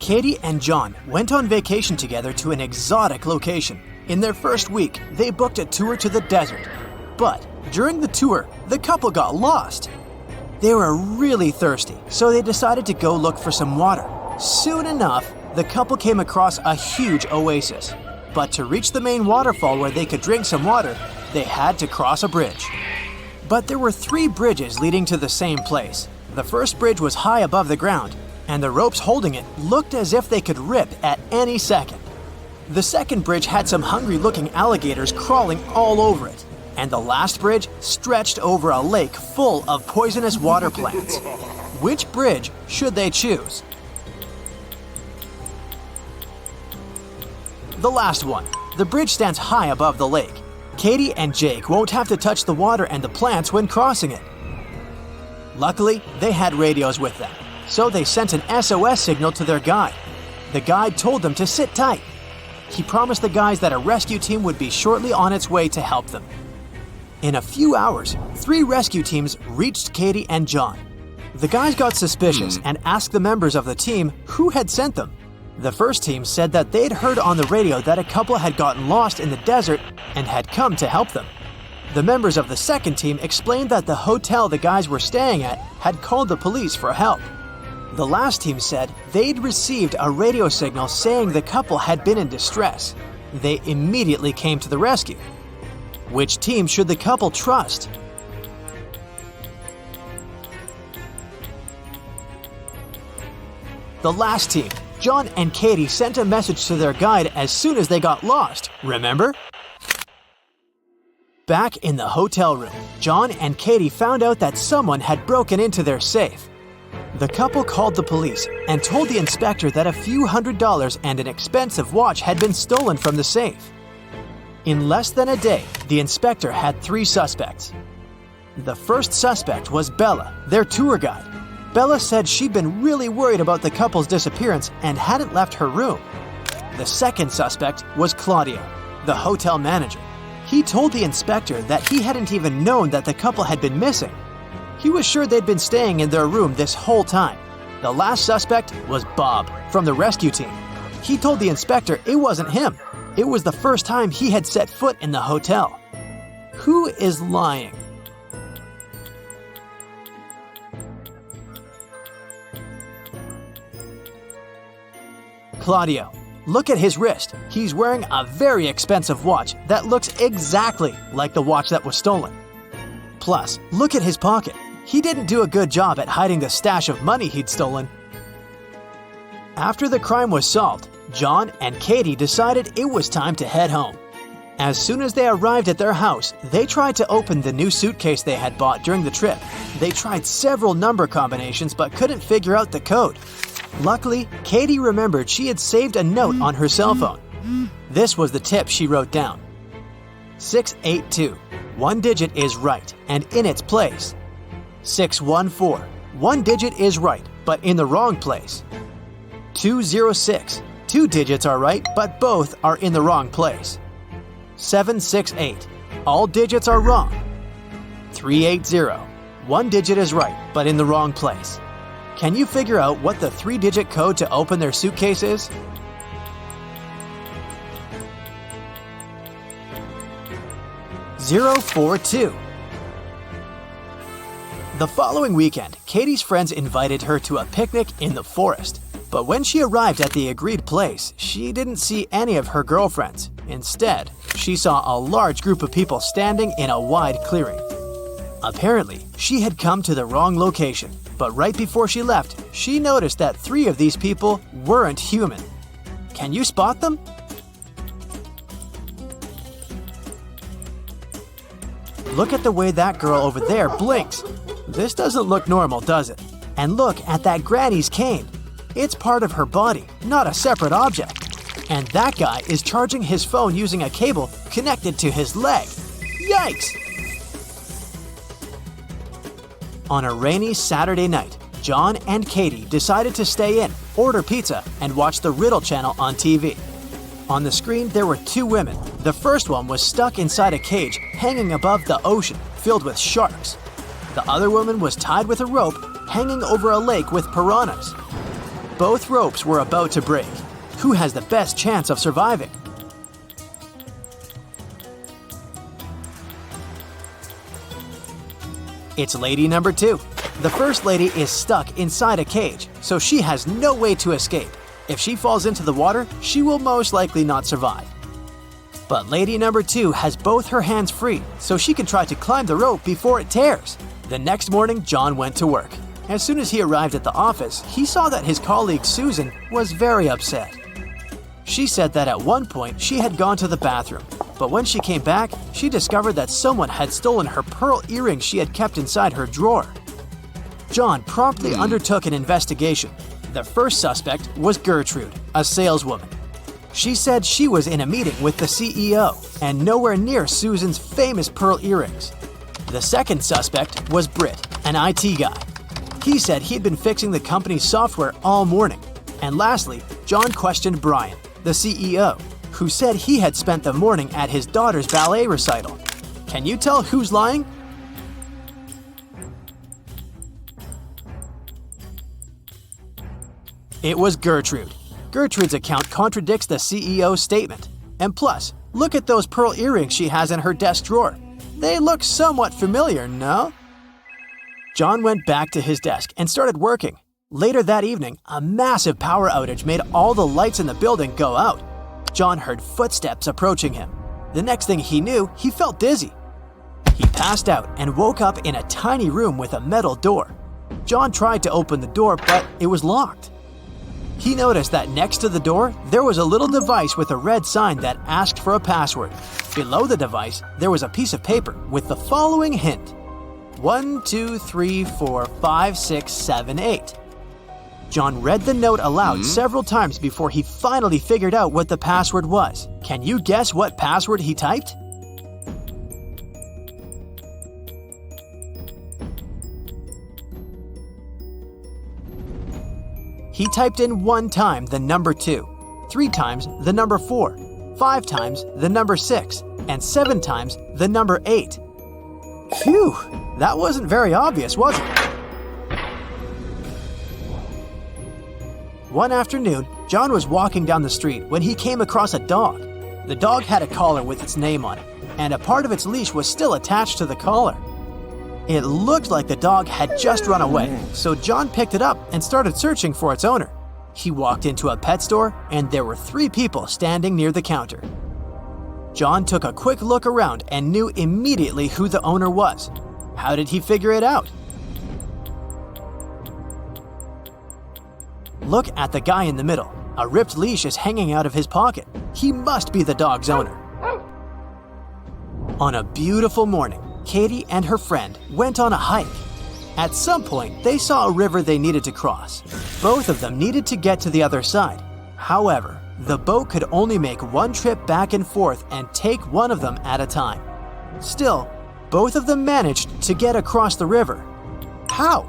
Katie and John went on vacation together to an exotic location. In their first week, they booked a tour to the desert. But during the tour, the couple got lost. They were really thirsty, so they decided to go look for some water. Soon enough, the couple came across a huge oasis. But to reach the main waterfall where they could drink some water, they had to cross a bridge. But there were 3 bridges leading to the same place. The first bridge was high above the ground, and the ropes holding it looked as if they could rip at any second. The second bridge had some hungry-looking alligators crawling all over it, and the last bridge stretched over a lake full of poisonous water plants. Which bridge should they choose? The last one. The bridge stands high above the lake. Katie and Jake won't have to touch the water and the plants when crossing it. Luckily, they had radios with them, so they sent an SOS signal to their guide. The guide told them to sit tight. He promised the guys that a rescue team would be shortly on its way to help them. In a few hours, 3 rescue teams reached Katie and John. The guys got suspicious and asked the members of the team who had sent them. The first team said that they'd heard on the radio that a couple had gotten lost in the desert and had come to help them. The members of the second team explained that the hotel the guys were staying at had called the police for help. The last team said they'd received a radio signal saying the couple had been in distress. They immediately came to the rescue. Which team should the couple trust? The last team. John and Katie sent a message to their guide as soon as they got lost, remember? Back in the hotel room, John and Katie found out that someone had broken into their safe. The couple called the police and told the inspector that a few $100s and an expensive watch had been stolen from the safe. In less than a day, the inspector had 3 suspects. The first suspect was Bella, their tour guide. Bella said she'd been really worried about the couple's disappearance and hadn't left her room. The second suspect was Claudio, the hotel manager. He told the inspector that he hadn't even known that the couple had been missing. He was sure they'd been staying in their room this whole time. The last suspect was Bob from the rescue team. He told the inspector it wasn't him. It was the first time he had set foot in the hotel. Who is lying? Claudio. Look at his wrist. He's wearing a very expensive watch that looks exactly like the watch that was stolen. Plus, look at his pocket. He didn't do a good job at hiding the stash of money he'd stolen. After the crime was solved, John and Katie decided it was time to head home. As soon as they arrived at their house, they tried to open the new suitcase they had bought during the trip. They tried several number combinations but couldn't figure out the code. Luckily, Katie remembered she had saved a note on her cell phone. This was the tip she wrote down. 682. 1 digit is right and in its place. 614. 1 digit is right but in the wrong place. 206. 2 digits are right but both are in the wrong place. 768. All digits are wrong. 380. 1 digit is right but in the wrong place. Can you figure out what the 3-digit code to open their suitcase is? (042). The following weekend, Katie's friends invited her to a picnic in the forest. But when she arrived at the agreed place, she didn't see any of her girlfriends. Instead, she saw a large group of people standing in a wide clearing. Apparently, she had come to the wrong location, but right before she left, she noticed that 3 of these people weren't human. Can you spot them? Look at the way that girl over there blinks. This doesn't look normal, does it? And look at that granny's cane. It's part of her body, not a separate object. And that guy is charging his phone using a cable connected to his leg. Yikes! On a rainy Saturday night, John and Katie decided to stay in, order pizza, and watch the Riddle channel on TV. On the screen, there were 2 women. The first one was stuck inside a cage hanging above the ocean, filled with sharks. The other woman was tied with a rope, hanging over a lake with piranhas. Both ropes were about to break. Who has the best chance of surviving? It's lady number 2. The first lady is stuck inside a cage, so she has no way to escape. If she falls into the water, she will most likely not survive. But lady number 2 has both her hands free, so she can try to climb the rope before it tears. The next morning, John went to work. As soon as he arrived at the office, he saw that his colleague Susan was very upset. She said that at one point she had gone to the bathroom, but when she came back, she discovered that someone had stolen her pearl earrings she had kept inside her drawer. John promptly undertook an investigation. The first suspect was Gertrude, a saleswoman. She said she was in a meeting with the CEO and nowhere near Susan's famous pearl earrings. The second suspect was Britt, an IT guy. He said he'd been fixing the company's software all morning. And lastly, John questioned Brian, the CEO, who said he had spent the morning at his daughter's ballet recital. Can you tell who's lying? It was Gertrude. Gertrude's account contradicts the CEO's statement. And plus, look at those pearl earrings she has in her desk drawer. They look somewhat familiar, no? John went back to his desk and started working. Later that evening, a massive power outage made all the lights in the building go out. John heard footsteps approaching him. The next thing he knew, he felt dizzy. He passed out and woke up in a tiny room with a metal door. John tried to open the door, but it was locked. He noticed that next to the door, there was a little device with a red sign that asked for a password. Below the device, there was a piece of paper with the following hint: 1, 2, 3, 4, 5, 6, 7, 8. John read the note aloud several times before he finally figured out what the password was. Can you guess what password he typed? He typed in 1 time the number 2, 3 times the number 4, 5 times the number 6, and 7 times the number 8. Phew, that wasn't very obvious, was it? One afternoon, John was walking down the street when he came across a dog. The dog had a collar with its name on it, and a part of its leash was still attached to the collar. It looked like the dog had just run away, so John picked it up and started searching for its owner. He walked into a pet store, and there were 3 people standing near the counter. John took a quick look around and knew immediately who the owner was. How did he figure it out? Look at the guy in the middle. A ripped leash is hanging out of his pocket. He must be the dog's owner. On a beautiful morning, Katie and her friend went on a hike. At some point, they saw a river they needed to cross. Both of them needed to get to the other side. However, the boat could only make one trip back and forth and take one of them at a time. Still, both of them managed to get across the river. How?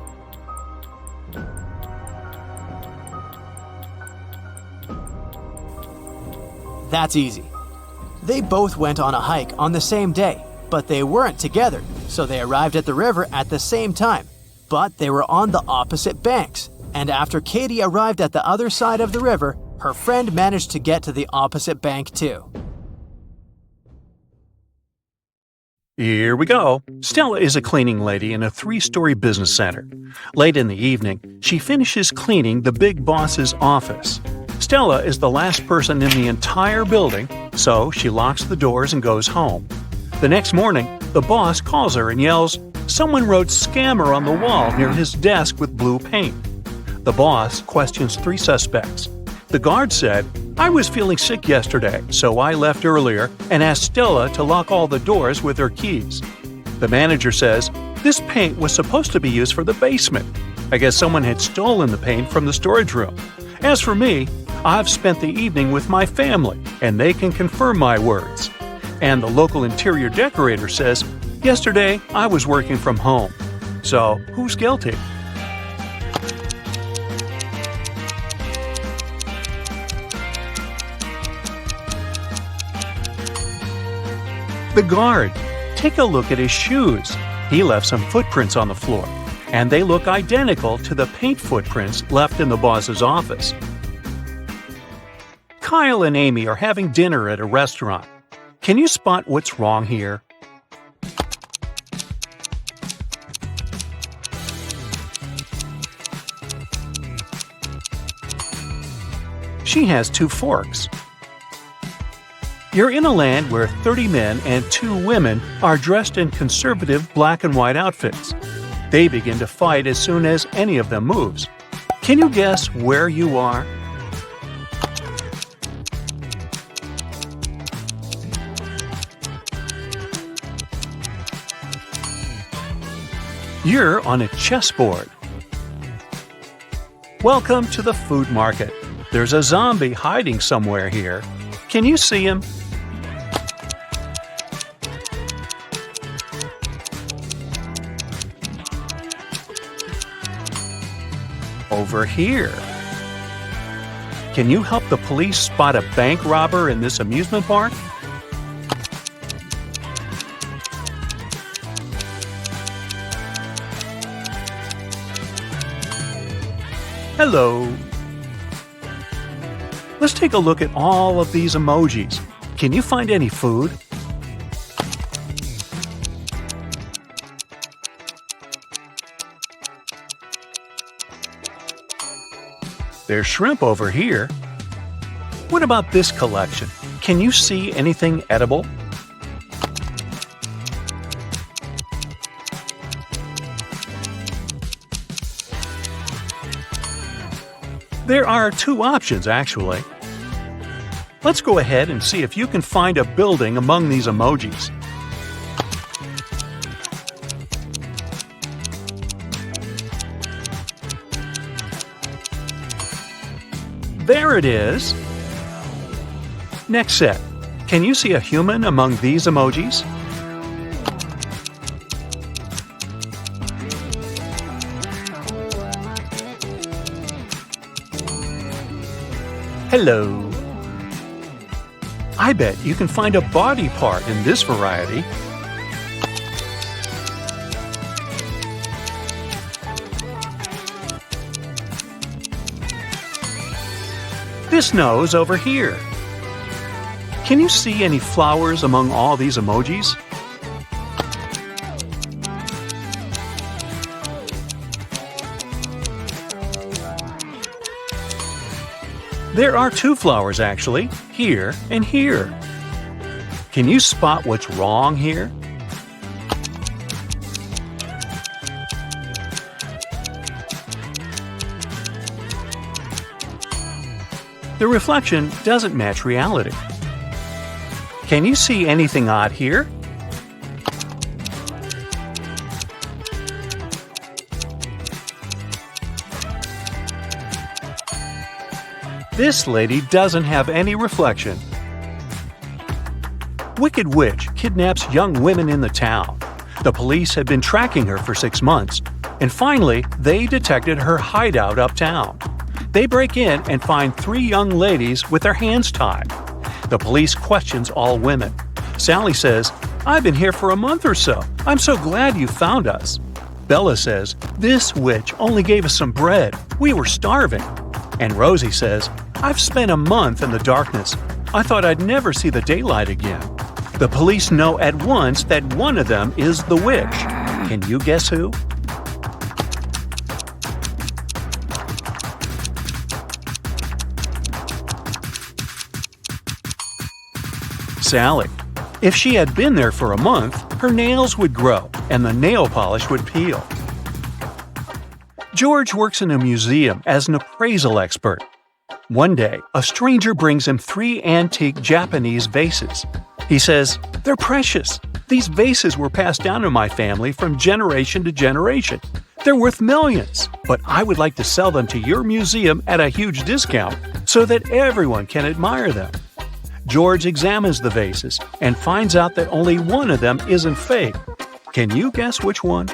That's easy. They both went on a hike on the same day, but they weren't together, so they arrived at the river at the same time. But they were on the opposite banks, and after Katie arrived at the other side of the river, her friend managed to get to the opposite bank too. Here we go. Stella is a cleaning lady in a 3-story business center. Late in the evening, she finishes cleaning the big boss's office. Stella is the last person in the entire building, so she locks the doors and goes home. The next morning, the boss calls her and yells, "Someone wrote scammer on the wall near his desk with blue paint." The boss questions 3 suspects. The guard said, "I was feeling sick yesterday, so I left earlier and asked Stella to lock all the doors with her keys." The manager says, "This paint was supposed to be used for the basement. I guess someone had stolen the paint from the storage room. As for me, I've spent the evening with my family, and they can confirm my words." And the local interior decorator says, "Yesterday, I was working from home." So, who's guilty? The guard. Take a look at his shoes. He left some footprints on the floor. and they look identical to the paint footprints left in the boss's office. Kyle and Amy are having dinner at a restaurant. Can you spot what's wrong here? She has 2 forks. You're in a land where 30 men and 2 women are dressed in conservative black and white outfits. They begin to fight as soon as any of them moves. Can you guess where you are? You're on a chessboard. Welcome to the food market. There's a zombie hiding somewhere here. Can you see him? Over here. Can you help the police spot a bank robber in this amusement park? Hello. Let's take a look at all of these emojis. Can you find any food? There's shrimp over here. What about this collection? Can you see anything edible? There are 2 options, actually. Let's go ahead and see if you can find a building among these emojis. There it is! Next set. Can you see a human among these emojis? Hello! I bet you can find a body part in this variety. This nose over here. Can you see any flowers among all these emojis? There are 2 flowers actually, here and here. Can you spot what's wrong here? The reflection doesn't match reality. Can you see anything odd here? This lady doesn't have any reflection. Wicked witch kidnaps young women in the town. The police had been tracking her for 6 months, and finally they detected her hideout uptown. They break in and find 3 young ladies with their hands tied. The police questions all women. Sally says, "I've been here for a month or so. I'm so glad you found us." Bella says, "This witch only gave us some bread. We were starving." And Rosie says, "I've spent a month in the darkness. I thought I'd never see the daylight again." The police know at once that one of them is the witch. Can you guess who? Sally. If she had been there for a month, her nails would grow and the nail polish would peel. George works in a museum as an appraisal expert. One day, a stranger brings him 3 antique Japanese vases. He says, "They're precious. These vases were passed down in my family from generation to generation. They're worth millions, but I would like to sell them to your museum at a huge discount so that everyone can admire them." George examines the vases and finds out that only one of them isn't fake. Can you guess which one?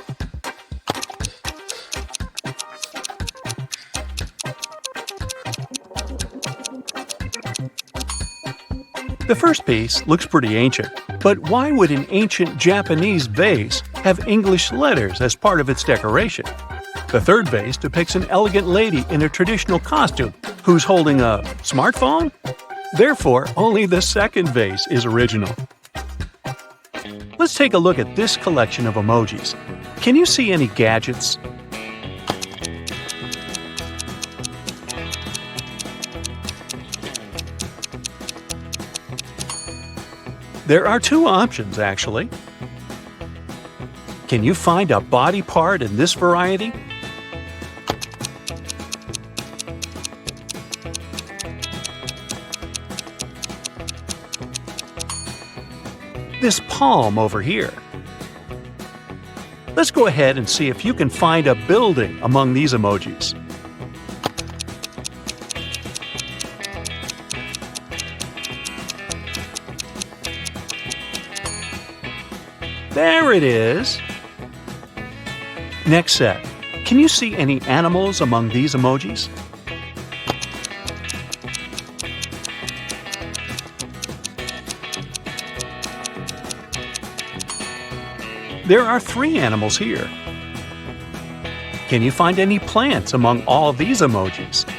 The first piece looks pretty ancient, but why would an ancient Japanese vase have English letters as part of its decoration? The third vase depicts an elegant lady in a traditional costume who's holding a smartphone. Therefore, only the second vase is original. Let's take a look at this collection of emojis. Can you see any gadgets? There are two options, actually. Can you find a body part in this variety? This palm over here. Let's go ahead and see if you can find a building among these emojis. There it is! Next set. Can you see any animals among these emojis? There are 3 animals here. Can you find any plants among all these emojis?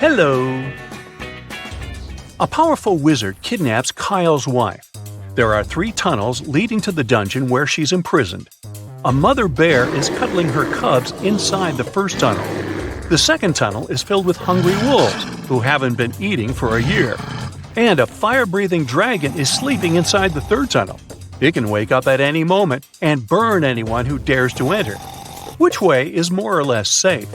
Hello! A powerful wizard kidnaps Kyle's wife. There are 3 tunnels leading to the dungeon where she's imprisoned. A mother bear is cuddling her cubs inside the first tunnel. The second tunnel is filled with hungry wolves who haven't been eating for a year. And a fire-breathing dragon is sleeping inside the third tunnel. It can wake up at any moment and burn anyone who dares to enter. Which way is more or less safe?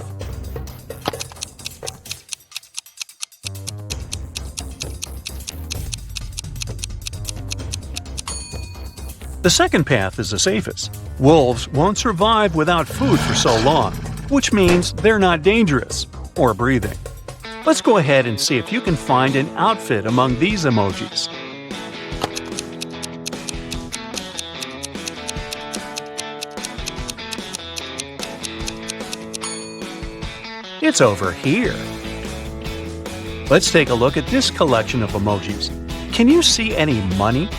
The second path is the safest. Wolves won't survive without food for so long, which means they're not dangerous or breathing. Let's go ahead and see if you can find an outfit among these emojis. It's over here. Let's take a look at this collection of emojis. Can you see any money?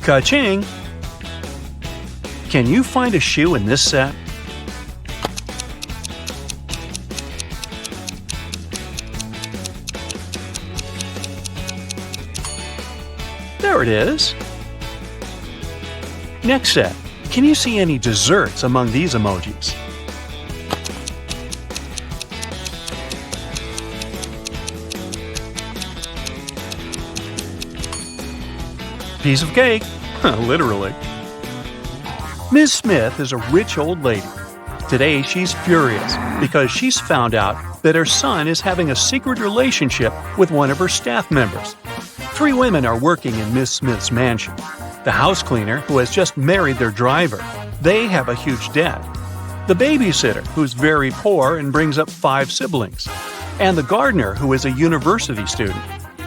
Ka-ching! Can you find a shoe in this set? There it is! Next set. Can you see any desserts among these emojis? Piece of cake! Literally. Ms. Smith is a rich old lady. Today she's furious because she's found out that her son is having a secret relationship with one of her staff members. 3 women are working in Miss Smith's mansion. The house cleaner, who has just married their driver, they have a huge debt. The babysitter, who's very poor and brings up 5 siblings. And the gardener, who is a university student.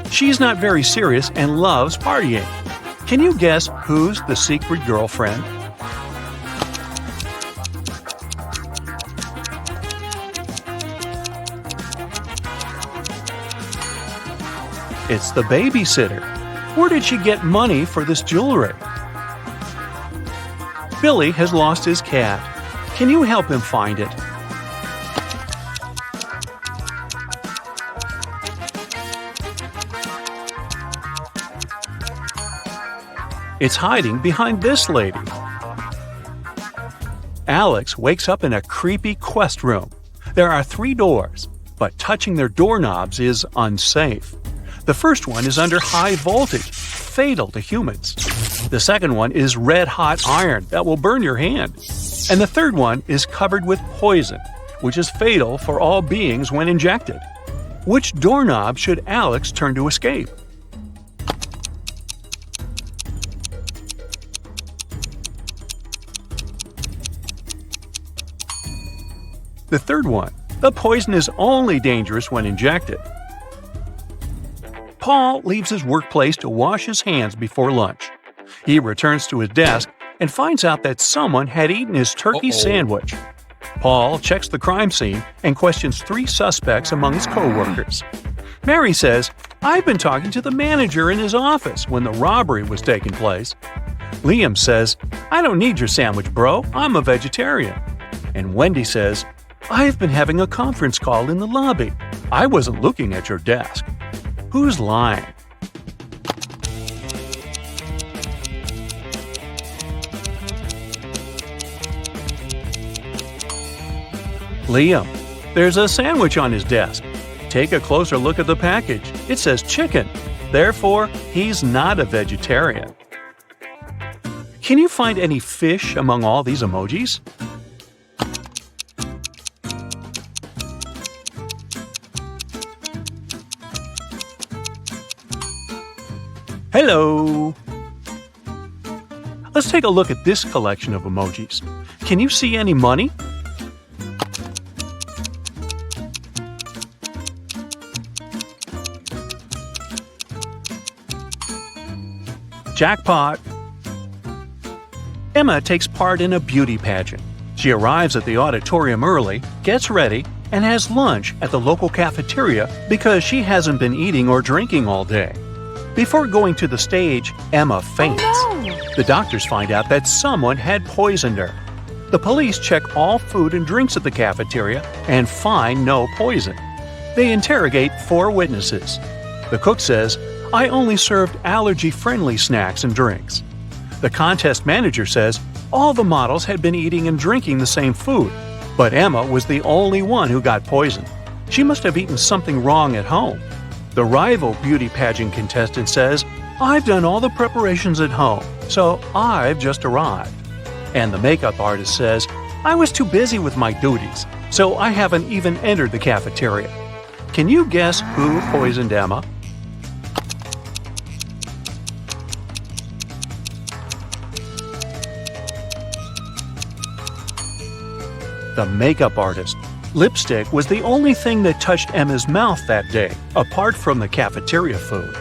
She's not very serious and loves partying. Can you guess who's the secret girlfriend? It's the babysitter. Where did she get money for this jewelry? Billy has lost his cat. Can you help him find it? It's hiding behind this lady. Alex wakes up in a creepy quest room. There are 3 doors, but touching their doorknobs is unsafe. The first one is under high voltage, fatal to humans. The second one is red-hot iron that will burn your hand. And the third one is covered with poison, which is fatal for all beings when injected. Which doorknob should Alex turn to escape? The third one. The poison is only dangerous when injected. Paul leaves his workplace to wash his hands before lunch. He returns to his desk and finds out that someone had eaten his turkey sandwich. Paul checks the crime scene and questions 3 suspects among his co-workers. Mary says, "I've been talking to the manager in his office when the robbery was taking place." Liam says, "I don't need your sandwich, bro. I'm a vegetarian." And Wendy says, "I've been having a conference call in the lobby. I wasn't looking at your desk." Who's lying? Liam. There's a sandwich on his desk. Take a closer look at the package. It says chicken. Therefore, he's not a vegetarian. Can you find any fish among all these emojis? Hello! Let's take a look at this collection of emojis. Can you see any money? Jackpot! Emma takes part in a beauty pageant. She arrives at the auditorium early, gets ready, and has lunch at the local cafeteria because she hasn't been eating or drinking all day. Before going to the stage, Emma faints. Oh, no. The doctors find out that someone had poisoned her. The police check all food and drinks at the cafeteria and find no poison. They interrogate 4 witnesses. The cook says, "I only served allergy-friendly snacks and drinks." The contest manager says all the models had been eating and drinking the same food, but Emma was the only one who got poisoned. She must have eaten something wrong at home. The rival beauty pageant contestant says, "I've done all the preparations at home, so I've just arrived." And the makeup artist says, "I was too busy with my duties, so I haven't even entered the cafeteria." Can you guess who poisoned Emma? The makeup artist. Lipstick was the only thing that touched Emma's mouth that day, apart from the cafeteria food.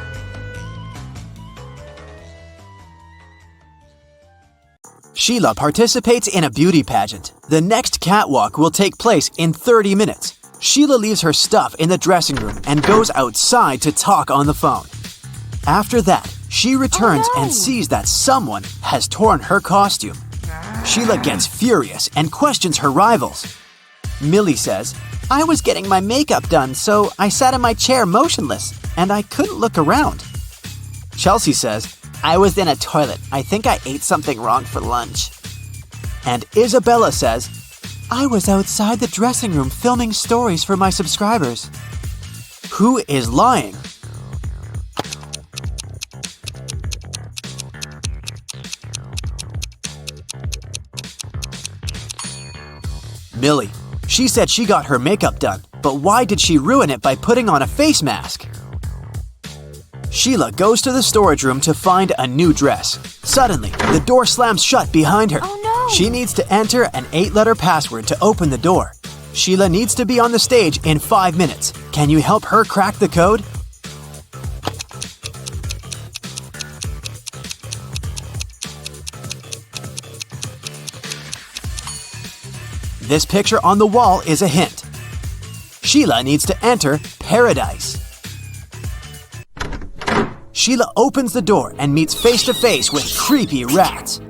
Sheila participates in a beauty pageant. The next catwalk will take place in 30 minutes. Sheila leaves her stuff in the dressing room and goes outside to talk on the phone. After that, she returns and sees that someone has torn her costume. Sheila gets furious and questions her rivals. Millie says, "I was getting my makeup done, so I sat in my chair motionless, and I couldn't look around." Chelsea says, "I was in a toilet. I think I ate something wrong for lunch." And Isabella says, "I was outside the dressing room filming stories for my subscribers." Who is lying? Millie. She said she got her makeup done, but why did she ruin it by putting on a face mask? Sheila goes to the storage room to find a new dress. Suddenly, the door slams shut behind her. Oh no! She needs to enter an 8-letter password to open the door. Sheila needs to be on the stage in 5 minutes. Can you help her crack the code? This picture on the wall is a hint. Sheila needs to enter paradise. Sheila opens the door and meets face-to-face with creepy rats.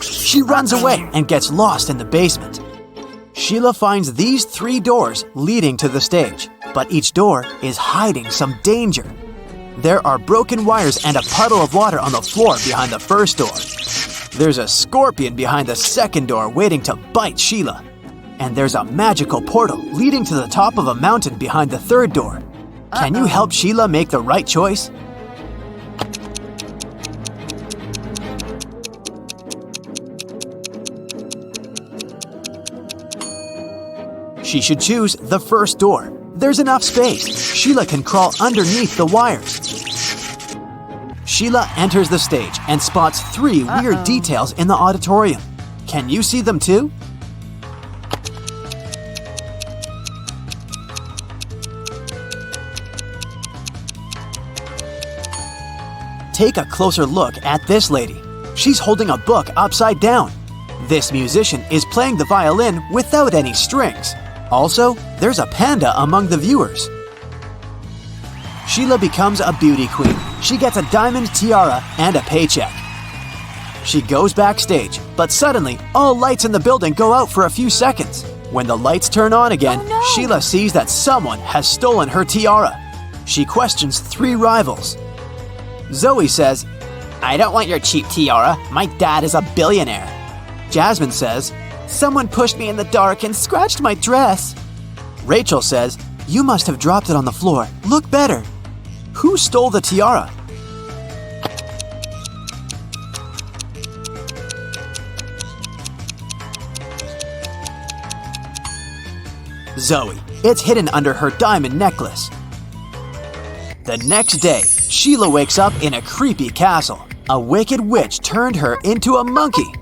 She runs away and gets lost in the basement. Sheila finds these 3 doors leading to the stage, but each door is hiding some danger. There are broken wires and a puddle of water on the floor behind the first door. There's a scorpion behind the second door waiting to bite Sheila. And there's a magical portal leading to the top of a mountain behind the third door. Can you help Sheila make the right choice? She should choose the first door. There's enough space. Sheila can crawl underneath the wires. Sheila enters the stage and spots 3 weird details in the auditorium. Can you see them too? Take a closer look at this lady. She's holding a book upside down. This musician is playing the violin without any strings. Also, there's a panda among the viewers. Sheila becomes a beauty queen. She gets a diamond tiara and a paycheck. She goes backstage, but suddenly, all lights in the building go out for a few seconds. When the lights turn on again, Oh, no. Sheila sees that someone has stolen her tiara. She questions 3 rivals. Zoe says, "I don't want your cheap tiara. My dad is a billionaire." Jasmine says, "Someone pushed me in the dark and scratched my dress." Rachel says, "You must have dropped it on the floor. Look better." Who stole the tiara? Zoe. It's hidden under her diamond necklace. The next day, Sheila wakes up in a creepy castle. A wicked witch turned her into a monkey.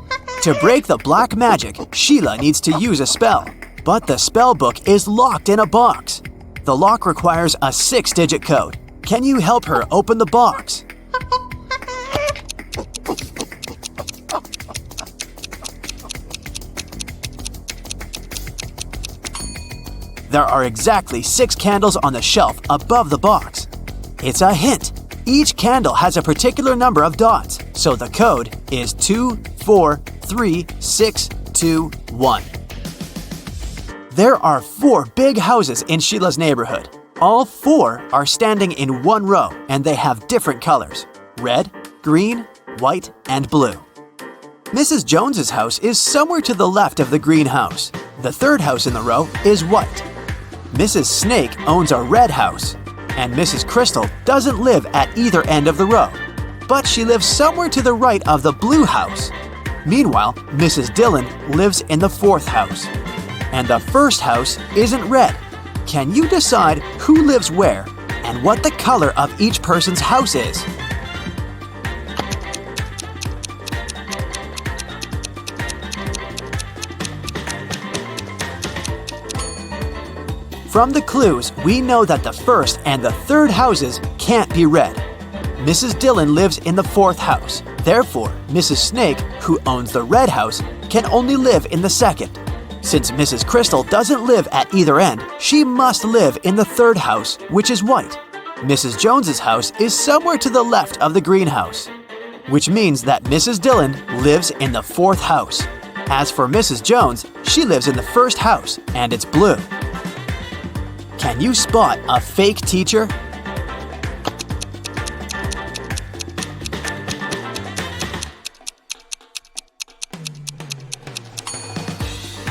To break the black magic, Sheila needs to use a spell. But the spell book is locked in a box. The lock requires a 6-digit code. Can you help her open the box? There are exactly 6 candles on the shelf above the box. It's a hint. Each candle has a particular number of dots, so the code is 24361. There are 4 big houses in Sheila's neighborhood. All 4 are standing in one row, and they have different colors: red, green, white, and blue. Mrs. Jones's house is somewhere to the left of the green house. The 3rd house in the row is white. Mrs. Snake owns a red house, and Mrs. Crystal doesn't live at either end of the row, but she lives somewhere to the right of the blue house. Meanwhile, Mrs. Dillon lives in the 4th house. And the 1st house isn't red. Can you decide who lives where and what the color of each person's house is? From the clues, we know that the 1st and the 3rd houses can't be red. Mrs. Dillon lives in the 4th house. Therefore, Mrs. Snake, who owns the red house, can only live in the 2nd. Since Mrs. Crystal doesn't live at either end, she must live in the 3rd house, which is white. Mrs. Jones's house is somewhere to the left of the greenhouse, which means that Mrs. Dillon lives in the 4th house. As for Mrs. Jones, she lives in the 1st house, and it's blue. Can you spot a fake teacher?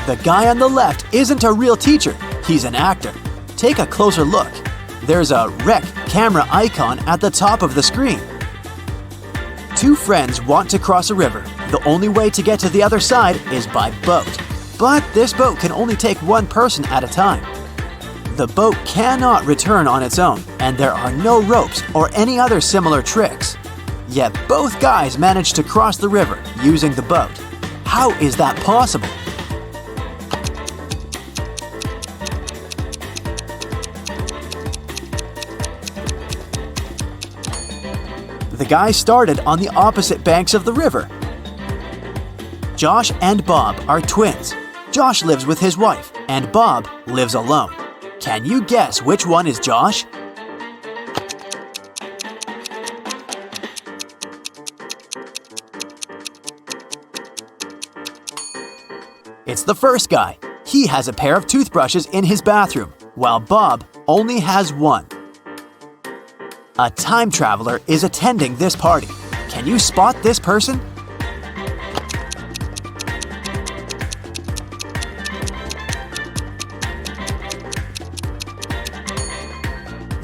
The guy on the left isn't a real teacher, he's an actor. Take a closer look. There's a rec camera icon at the top of the screen. 2 friends want to cross a river. The only way to get to the other side is by boat. But this boat can only take 1 person at a time. The boat cannot return on its own, and there are no ropes or any other similar tricks. Yet both guys manage to cross the river using the boat. How is that possible? The guys started on the opposite banks of the river. Josh and Bob are twins. Josh lives with his wife, and Bob lives alone. Can you guess which one is Josh? It's the first guy. He has a pair of toothbrushes in his bathroom, while Bob only has one. A time traveler is attending this party. Can you spot this person?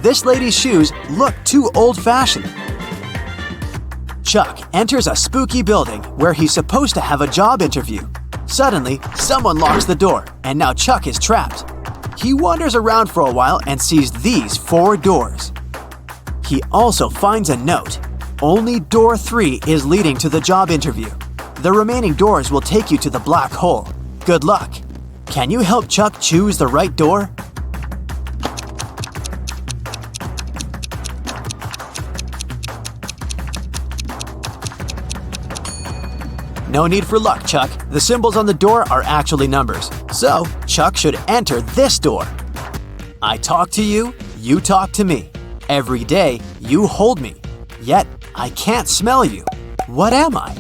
This lady's shoes look too old-fashioned. Chuck enters a spooky building where he's supposed to have a job interview. Suddenly, someone locks the door, and now Chuck is trapped. He wanders around for a while and sees these 4 doors. He also finds a note. Only door 3 is leading to the job interview. The remaining doors will take you to the black hole. Good luck. Can you help Chuck choose the right door? No need for luck, Chuck. The symbols on the door are actually numbers. So, Chuck should enter this door. I talk to you, you talk to me. Every day, you hold me. Yet, I can't smell you. What am I?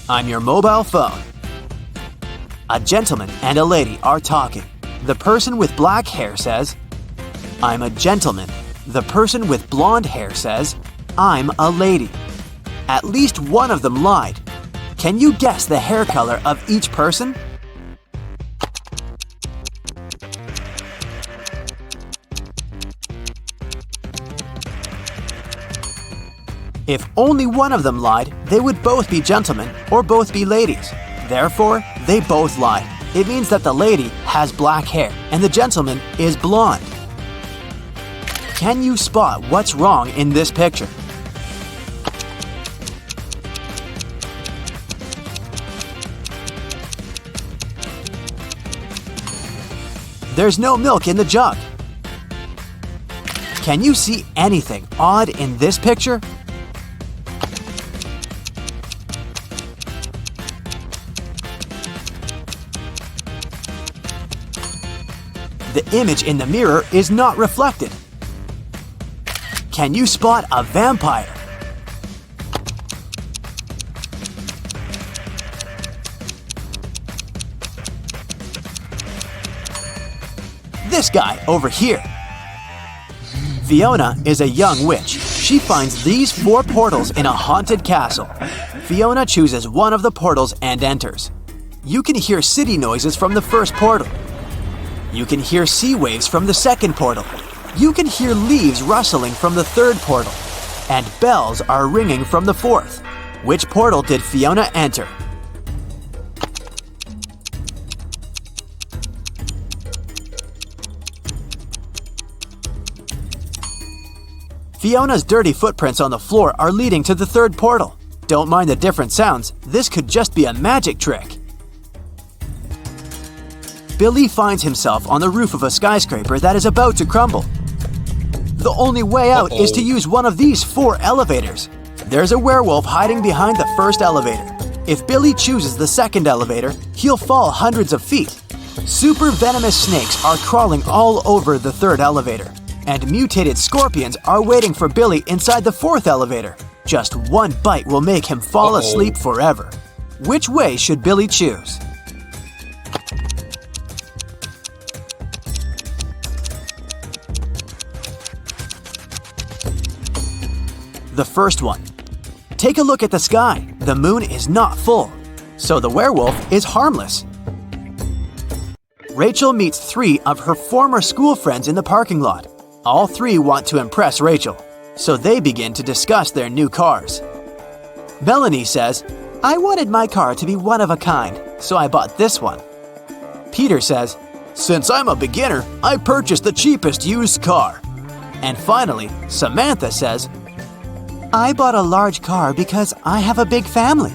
I'm your mobile phone. A gentleman and a lady are talking. The person with black hair says, I'm a gentleman. The person with blonde hair says, I'm a lady. At least one of them lied. Can you guess the hair color of each person? If only one of them lied, they would both be gentlemen or both be ladies. Therefore, they both lied. It means that the lady has black hair and the gentleman is blonde. Can you spot what's wrong in this picture? There's no milk in the jug. Can you see anything odd in this picture? The image in the mirror is not reflected. Can you spot a vampire? This guy over here. Fiona is a young witch. She finds these 4 portals in a haunted castle. Fiona chooses one of the portals and enters. You can hear city noises from the first portal. You can hear sea waves from the second portal. You can hear leaves rustling from the third portal. And bells are ringing from the fourth. Which portal did Fiona enter? Fiona's dirty footprints on the floor are leading to the third portal. Don't mind the different sounds. This could just be a magic trick. Billy finds himself on the roof of a skyscraper that is about to crumble. The only way out is to use one of these 4 elevators. There's a werewolf hiding behind the first elevator. If Billy chooses the second elevator, he'll fall hundreds of feet. Super venomous snakes are crawling all over the third elevator. And mutated scorpions are waiting for Billy inside the fourth elevator. Just one bite will make him fall asleep forever. Which way should Billy choose? The first one. Take a look at the sky. The moon is not full, so the werewolf is harmless. Rachel meets 3 of her former school friends in the parking lot. All 3 want to impress Rachel, so they begin to discuss their new cars. Melanie says, I wanted my car to be one of a kind, so I bought this one. Peter says, since I'm a beginner, I purchased the cheapest used car. And finally, Samantha says, I bought a large car because I have a big family.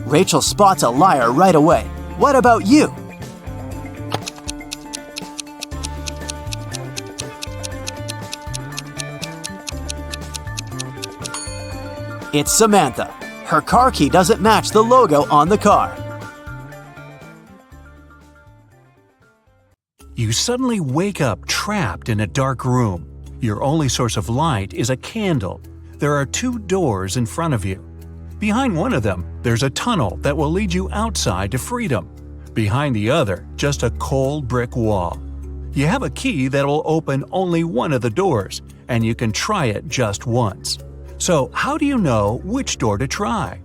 Rachel spots a liar right away. What about you? It's Samantha. Her car key doesn't match the logo on the car. You suddenly wake up trapped in a dark room. Your only source of light is a candle. There are 2 doors in front of you. Behind one of them, there's a tunnel that will lead you outside to freedom. Behind the other, just a cold brick wall. You have a key that will open only one of the doors, and you can try it just once. So how do you know which door to try?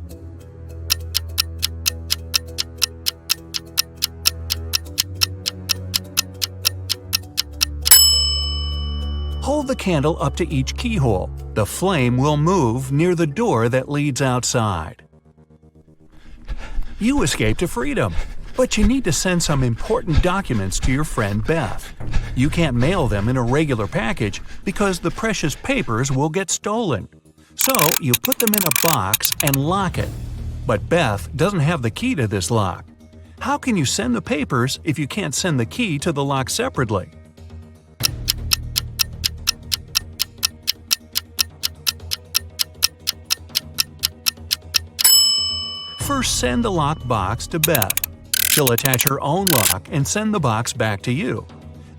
Hold the candle up to each keyhole. The flame will move near the door that leads outside. You escape to freedom, but you need to send some important documents to your friend Beth. You can't mail them in a regular package because the precious papers will get stolen. So you put them in a box and lock it. But Beth doesn't have the key to this lock. How can you send the papers if you can't send the key to the lock separately? first send the locked box to Beth. She'll attach her own lock and send the box back to you.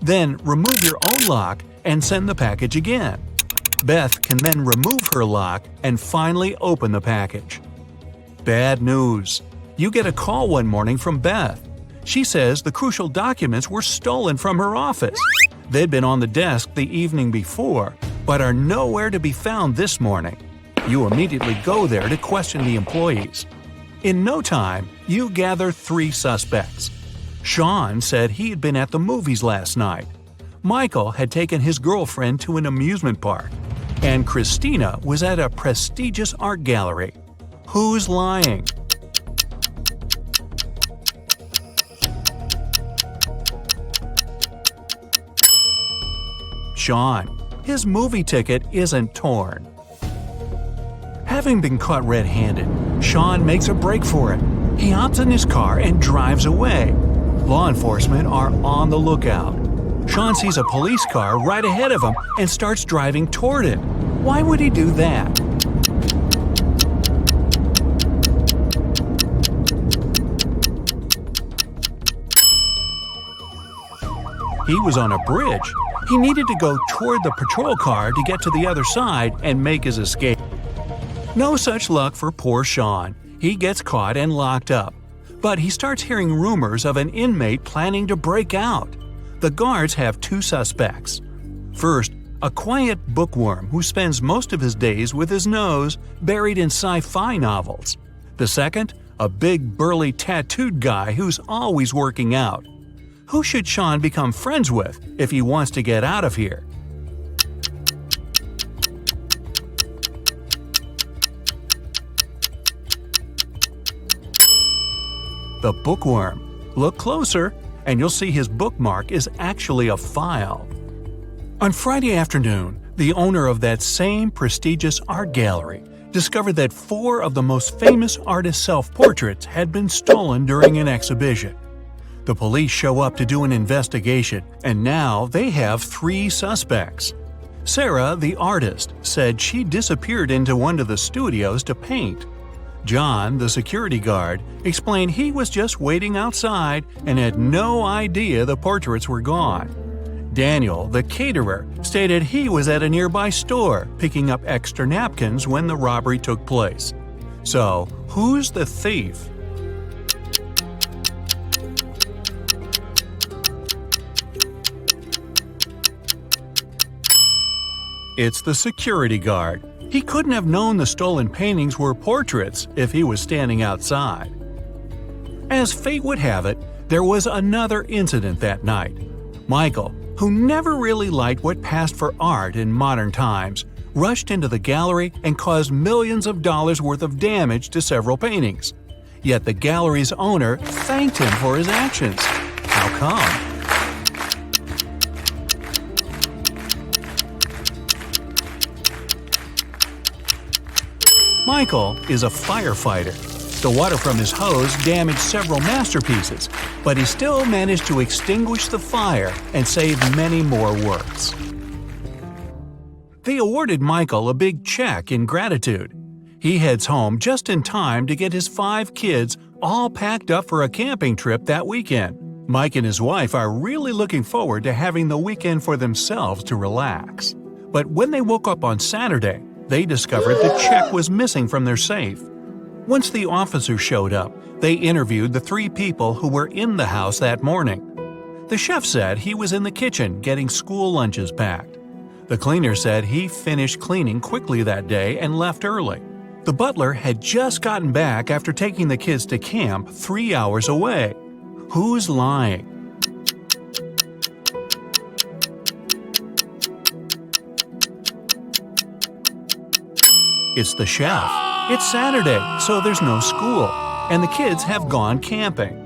Then remove your own lock and send the package again. Beth can then remove her lock and finally open the package. Bad news. You get a call one morning from Beth. She says the crucial documents were stolen from her office. They'd been on the desk the evening before, but are nowhere to be found this morning. You immediately go there to question the employees. In no time, you gather 3 suspects. Sean said he had been at the movies last night. Michael had taken his girlfriend to an amusement park. And Christina was at a prestigious art gallery. Who's lying? Sean. His movie ticket isn't torn. Having been caught red-handed, Sean makes a break for it. He hops in his car and drives away. Law enforcement are on the lookout. Sean sees a police car right ahead of him and starts driving toward it. Why would he do that? He was on a bridge. He needed to go toward the patrol car to get to the other side and make his escape. No such luck for poor Sean. He gets caught and locked up. But he starts hearing rumors of an inmate planning to break out. The guards have 2 suspects. First, a quiet bookworm who spends most of his days with his nose buried in sci-fi novels. The second, a big burly tattooed guy who's always working out. Who should Sean become friends with if he wants to get out of here? The bookworm. Look closer, and you'll see his bookmark is actually a file. On Friday afternoon, the owner of that same prestigious art gallery discovered that 4 of the most famous artists' self-portraits had been stolen during an exhibition. The police show up to do an investigation, and now they have 3 suspects. Sarah, the artist, said she disappeared into one of the studios to paint. John, the security guard, explained he was just waiting outside and had no idea the portraits were gone. Daniel, the caterer, stated he was at a nearby store picking up extra napkins when the robbery took place. So, who's the thief? It's the security guard. He couldn't have known the stolen paintings were portraits if he was standing outside. As fate would have it, there was another incident that night. Michael, who never really liked what passed for art in modern times, rushed into the gallery and caused millions of dollars worth of damage to several paintings. Yet the gallery's owner thanked him for his actions. How come? Michael is a firefighter. The water from his hose damaged several masterpieces, but he still managed to extinguish the fire and save many more works. They awarded Michael a big check in gratitude. He heads home just in time to get his 5 kids all packed up for a camping trip that weekend. Mike and his wife are really looking forward to having the weekend for themselves to relax. But when they woke up on Saturday, they discovered the check was missing from their safe. Once the officers showed up, they interviewed the 3 people who were in the house that morning. The chef said he was in the kitchen getting school lunches packed. The cleaner said he finished cleaning quickly that day and left early. The butler had just gotten back after taking the kids to camp 3 hours away. Who's lying? It's the chef. It's Saturday, so there's no school, and the kids have gone camping.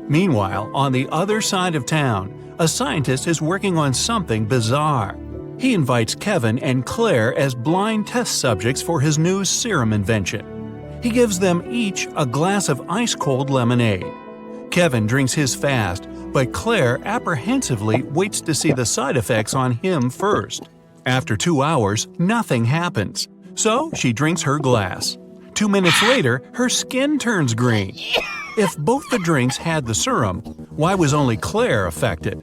Meanwhile, on the other side of town, a scientist is working on something bizarre. He invites Kevin and Claire as blind test subjects for his new serum invention. He gives them each a glass of ice-cold lemonade. Kevin drinks his fast, but Claire apprehensively waits to see the side effects on him first. After 2 hours, nothing happens, so she drinks her glass. 2 minutes later, her skin turns green. If both the drinks had the serum, why was only Claire affected?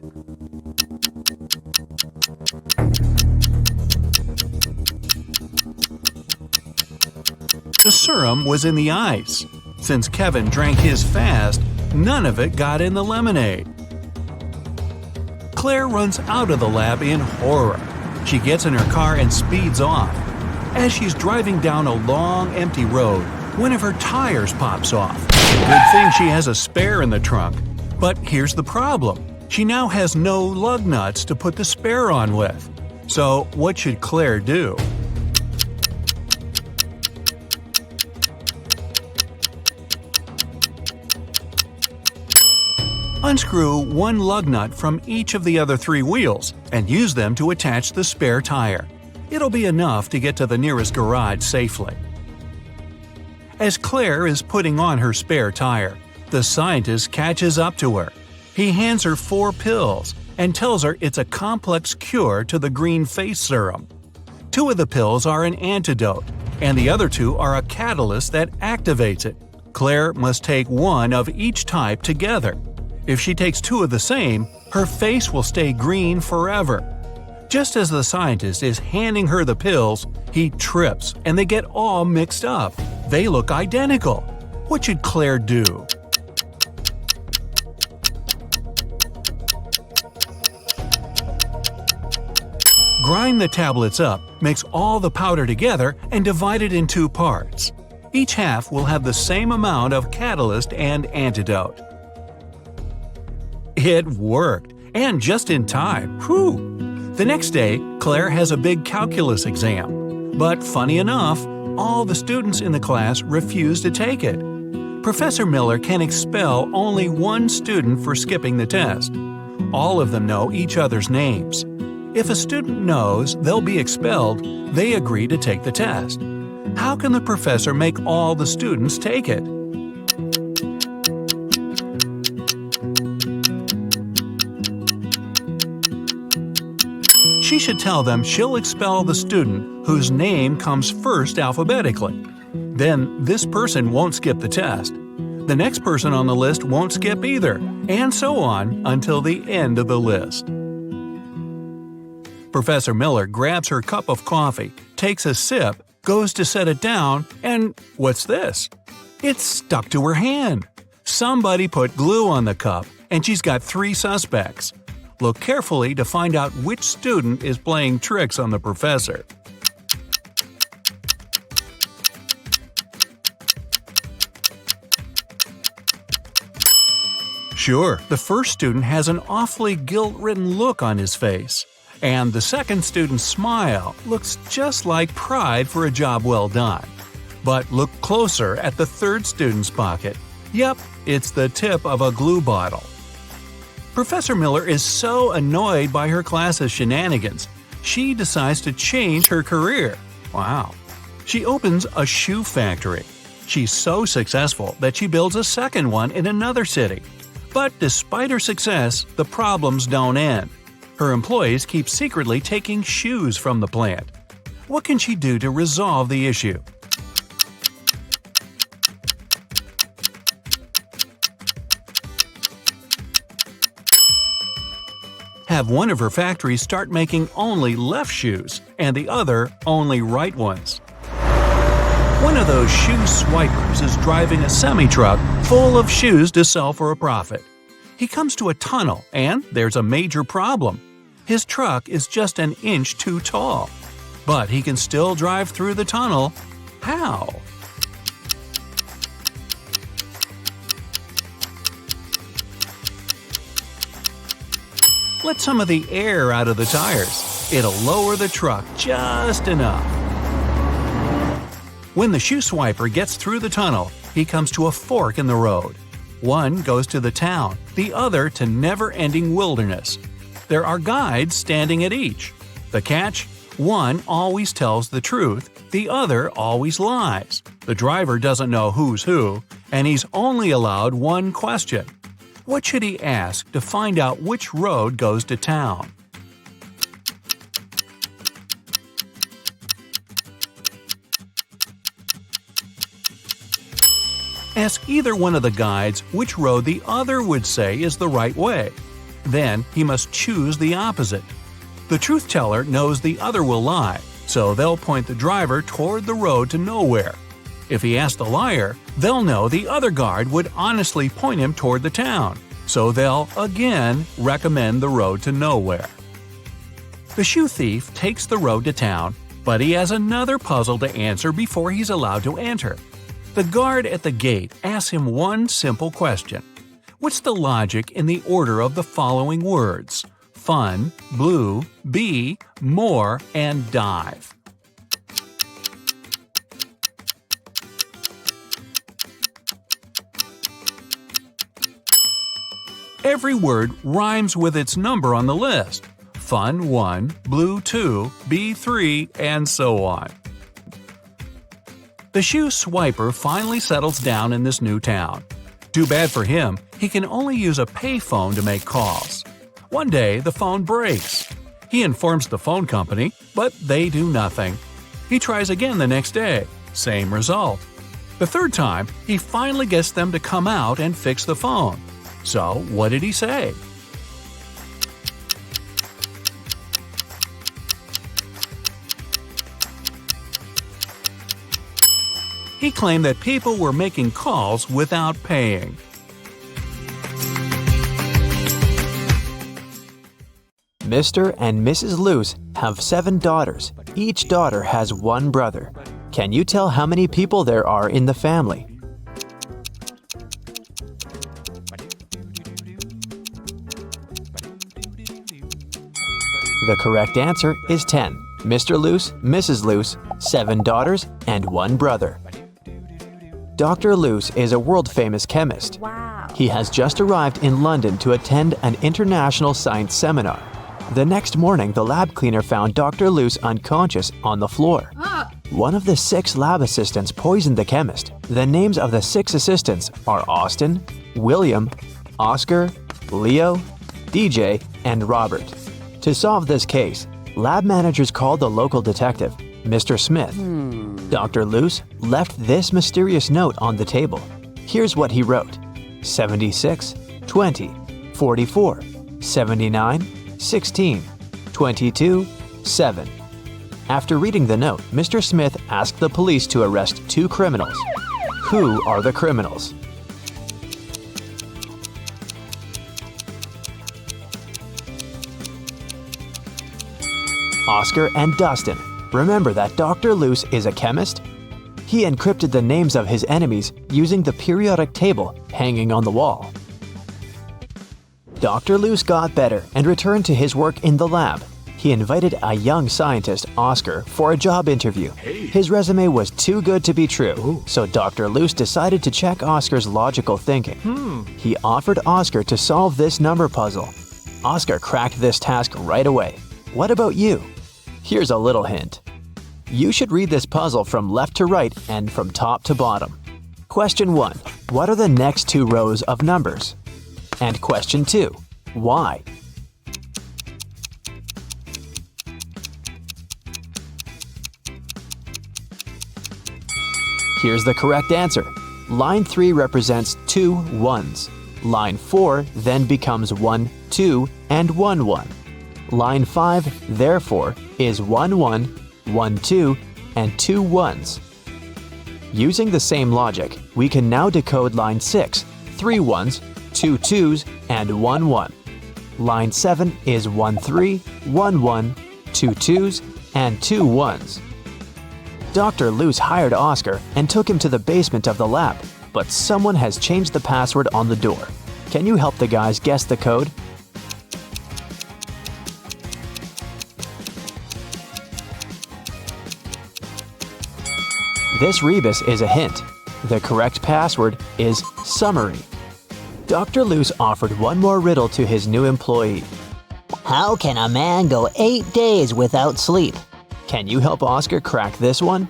The serum was in the ice. Since Kevin drank his fast, none of it got in the lemonade. Claire runs out of the lab in horror. She gets in her car and speeds off. As she's driving down a long, empty road, one of her tires pops off. Good thing she has a spare in the trunk. But here's the problem. She now has no lug nuts to put the spare on with. So what should Claire do? Unscrew one lug nut from each of the other 3 wheels and use them to attach the spare tire. It'll be enough to get to the nearest garage safely. As Claire is putting on her spare tire, the scientist catches up to her. He hands her 4 pills and tells her it's a complex cure to the green face serum. 2 of the pills are an antidote, and the other 2 are a catalyst that activates it. Claire must take 1 of each type together. If she takes 2 of the same, her face will stay green forever. Just as the scientist is handing her the pills, he trips and they get all mixed up. They look identical. What should Claire do? Grind the tablets up, mix all the powder together, and divide it in 2 parts. Each half will have the same amount of catalyst and antidote. It worked, and just in time. Whew! The next day, Claire has a big calculus exam. But funny enough, all the students in the class refuse to take it. Professor Miller can expel only 1 student for skipping the test. All of them know each other's names. If a student knows they'll be expelled, they agree to take the test. How can the professor make all the students take it? She should tell them she'll expel the student whose name comes first alphabetically. Then this person won't skip the test. The next person on the list won't skip either, and so on until the end of the list. Professor Miller grabs her cup of coffee, takes a sip, goes to set it down, and what's this? It's stuck to her hand. Somebody put glue on the cup, and she's got 3 suspects. Look carefully to find out which student is playing tricks on the professor. Sure, the first student has an awfully guilt-ridden look on his face. And the second student's smile looks just like pride for a job well done. But look closer at the third student's pocket. Yep, it's the tip of a glue bottle. Professor Miller is so annoyed by her class's shenanigans, she decides to change her career. Wow. She opens a shoe factory. She's so successful that she builds a second one in another city. But despite her success, the problems don't end. Her employees keep secretly taking shoes from the plant. What can she do to resolve the issue? Have one of her factories start making only left shoes and the other only right ones. One of those shoe swipers is driving a semi-truck full of shoes to sell for a profit. He comes to a tunnel and there's a major problem. His truck is just an inch too tall. But he can still drive through the tunnel. How? Let some of the air out of the tires. It'll lower the truck just enough. When the shoe swiper gets through the tunnel, he comes to a fork in the road. One goes to the town, the other to never-ending wilderness. There are guides standing at each. The catch? One always tells the truth, the other always lies. The driver doesn't know who's who, and he's only allowed one question. What should he ask to find out which road goes to town? Ask either one of the guides which road the other would say is the right way. Then he must choose the opposite. The truth teller knows the other will lie, so they'll point the driver toward the road to nowhere. If he asks the liar, they'll know the other guard would honestly point him toward the town, so they'll again recommend the road to nowhere. The shoe thief takes the road to town, but he has another puzzle to answer before he's allowed to enter. The guard at the gate asks him one simple question. What's the logic in the order of the following words? Fun, blue, bee, more, and dive. Every word rhymes with its number on the list. Fun 1, blue 2, bee 3, and so on. The shoe swiper finally settles down in this new town. Too bad for him, he can only use a payphone to make calls. One day, the phone breaks. He informs the phone company, but they do nothing. He tries again the next day. Same result. The third time, he finally gets them to come out and fix the phone. So, what did he say? He claimed that people were making calls without paying. Mr. and Mrs. Luce have 7 daughters. Each daughter has one brother. Can you tell how many people there are in the family? The correct answer is 10. Mr. Luce, Mrs. Luce, 7 daughters, and 1 brother. Dr. Luce is a world-famous chemist. Wow. He has just arrived in London to attend an international science seminar. The next morning, the lab cleaner found Dr. Luce unconscious on the floor. One of the 6 lab assistants poisoned the chemist. The names of the 6 assistants are Austin, William, Oscar, Leo, DJ, and Robert. To solve this case, lab managers called the local detective, Mr. Smith. Dr. Luce left this mysterious note on the table. Here's what he wrote: 76, 20, 44, 79, 16, 22, 7. After reading the note, Mr. Smith asked the police to arrest 2 criminals. Who are the criminals? Oscar and Dustin. Remember that Dr. Luce is a chemist? He encrypted the names of his enemies using the periodic table hanging on the wall. Dr. Luce got better and returned to his work in the lab. He invited a young scientist, Oscar, for a job interview. His resume was too good to be true, so Dr. Luce decided to check Oscar's logical thinking. He offered Oscar to solve this number puzzle. Oscar cracked this task right away. What about you? Here's a little hint. You should read this puzzle from left to right and from top to bottom. Question 1. What are the next 2 rows of numbers? And question 2. Why? Here's the correct answer. Line 3 represents 2 1s. Line 4 then becomes 1 2 and 1 1. Line 5, therefore, is 1 1, 1 2, and 2 1s. Using the same logic, we can now decode line 6, 3 1s, 2 2s, and 1 1. Line 7 is 1 3, 1 1, 2 2s, and 2 1s. Dr. Luce hired Oscar and took him to the basement of the lab, but someone has changed the password on the door. Can you help the guys guess the code? This rebus is a hint. The correct password is summary. Dr. Luce offered one more riddle to his new employee. How can a man go 8 days without sleep? Can you help Oscar crack this one?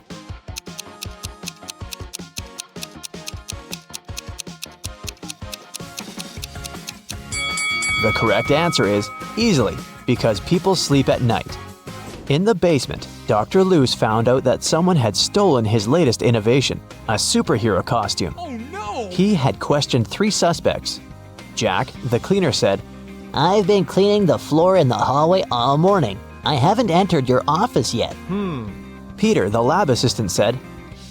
The correct answer is easily, because people sleep at night. In the basement, Dr. Luce found out that someone had stolen his latest innovation, a superhero costume. Oh no! He had questioned 3 suspects. Jack, the cleaner, said, I've been cleaning the floor in the hallway all morning. I haven't entered your office yet. Peter, the lab assistant, said,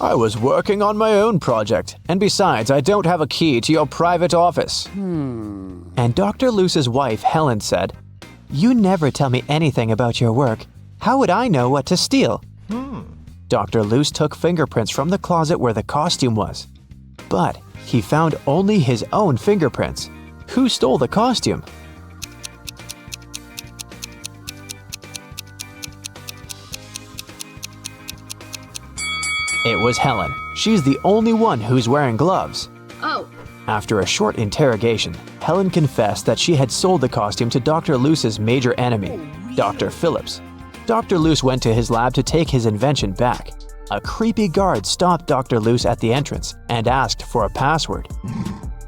I was working on my own project, and besides, I don't have a key to your private office. And Dr. Luce's wife, Helen, said, You never tell me anything about your work. How would I know what to steal? Dr. Luce took fingerprints from the closet where the costume was. But he found only his own fingerprints. Who stole the costume? It was Helen. She's the only one who's wearing gloves. After a short interrogation, Helen confessed that she had sold the costume to Dr. Luce's major enemy, Dr. Phillips. Dr. Luce went to his lab to take his invention back. A creepy guard stopped Dr. Luce at the entrance and asked for a password.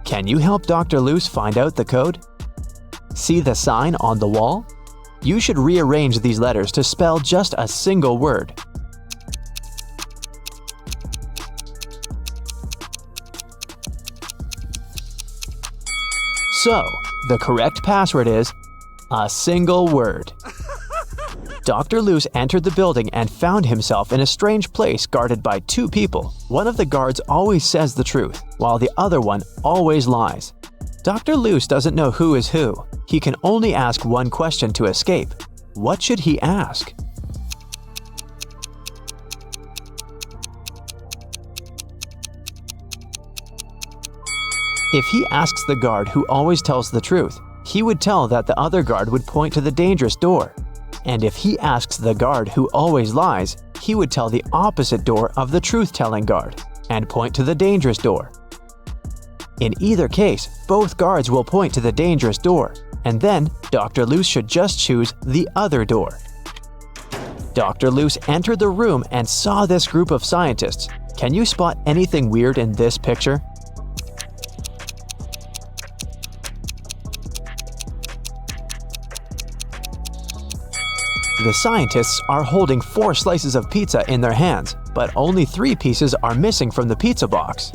Can you help Dr. Luce find out the code? See the sign on the wall? You should rearrange these letters to spell just a single word. So, the correct password is a single word. Dr. Luce entered the building and found himself in a strange place guarded by 2 people. One of the guards always says the truth, while the other one always lies. Dr. Luce doesn't know who is who. He can only ask one question to escape. What should he ask? If he asks the guard who always tells the truth, he would tell that the other guard would point to the dangerous door. And if he asks the guard who always lies, he would tell the opposite door of the truth-telling guard and point to the dangerous door. In either case, both guards will point to the dangerous door, and then Dr. Luce should just choose the other door. Dr. Luce entered the room and saw this group of scientists. Can you spot anything weird in this picture? The scientists are holding 4 slices of pizza in their hands, but only 3 pieces are missing from the pizza box.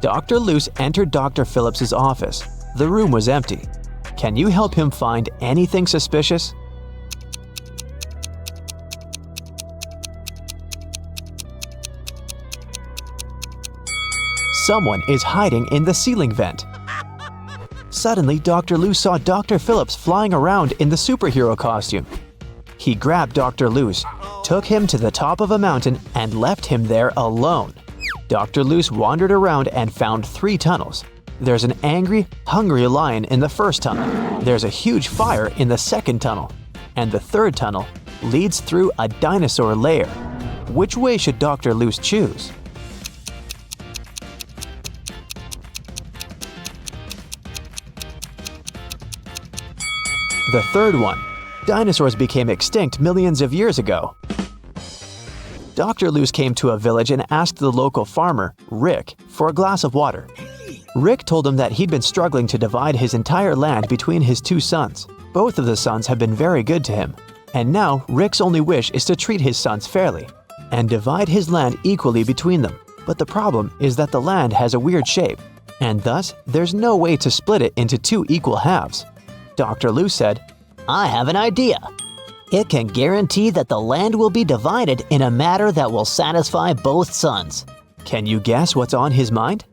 Dr. Luce entered Dr. Phillips's office. The room was empty. Can you help him find anything suspicious? Someone is hiding in the ceiling vent. Suddenly, Dr. Luce saw Dr. Phillips flying around in the superhero costume. He grabbed Dr. Luce, took him to the top of a mountain, and left him there alone. Dr. Luce wandered around and found 3 tunnels. There's an angry, hungry lion in the first tunnel. There's a huge fire in the second tunnel. And the third tunnel leads through a dinosaur lair. Which way should Dr. Luce choose? The third one. Dinosaurs became extinct millions of years ago. Dr. Luce came to a village and asked the local farmer, Rick, for a glass of water. Rick told him that he'd been struggling to divide his entire land between his 2 sons. Both of the sons have been very good to him, and now Rick's only wish is to treat his sons fairly and divide his land equally between them. But the problem is that the land has a weird shape, and thus there's no way to split it into 2 equal halves. Dr. Luce said, I have an idea. It can guarantee that the land will be divided in a manner that will satisfy both sons. Can you guess what's on his mind?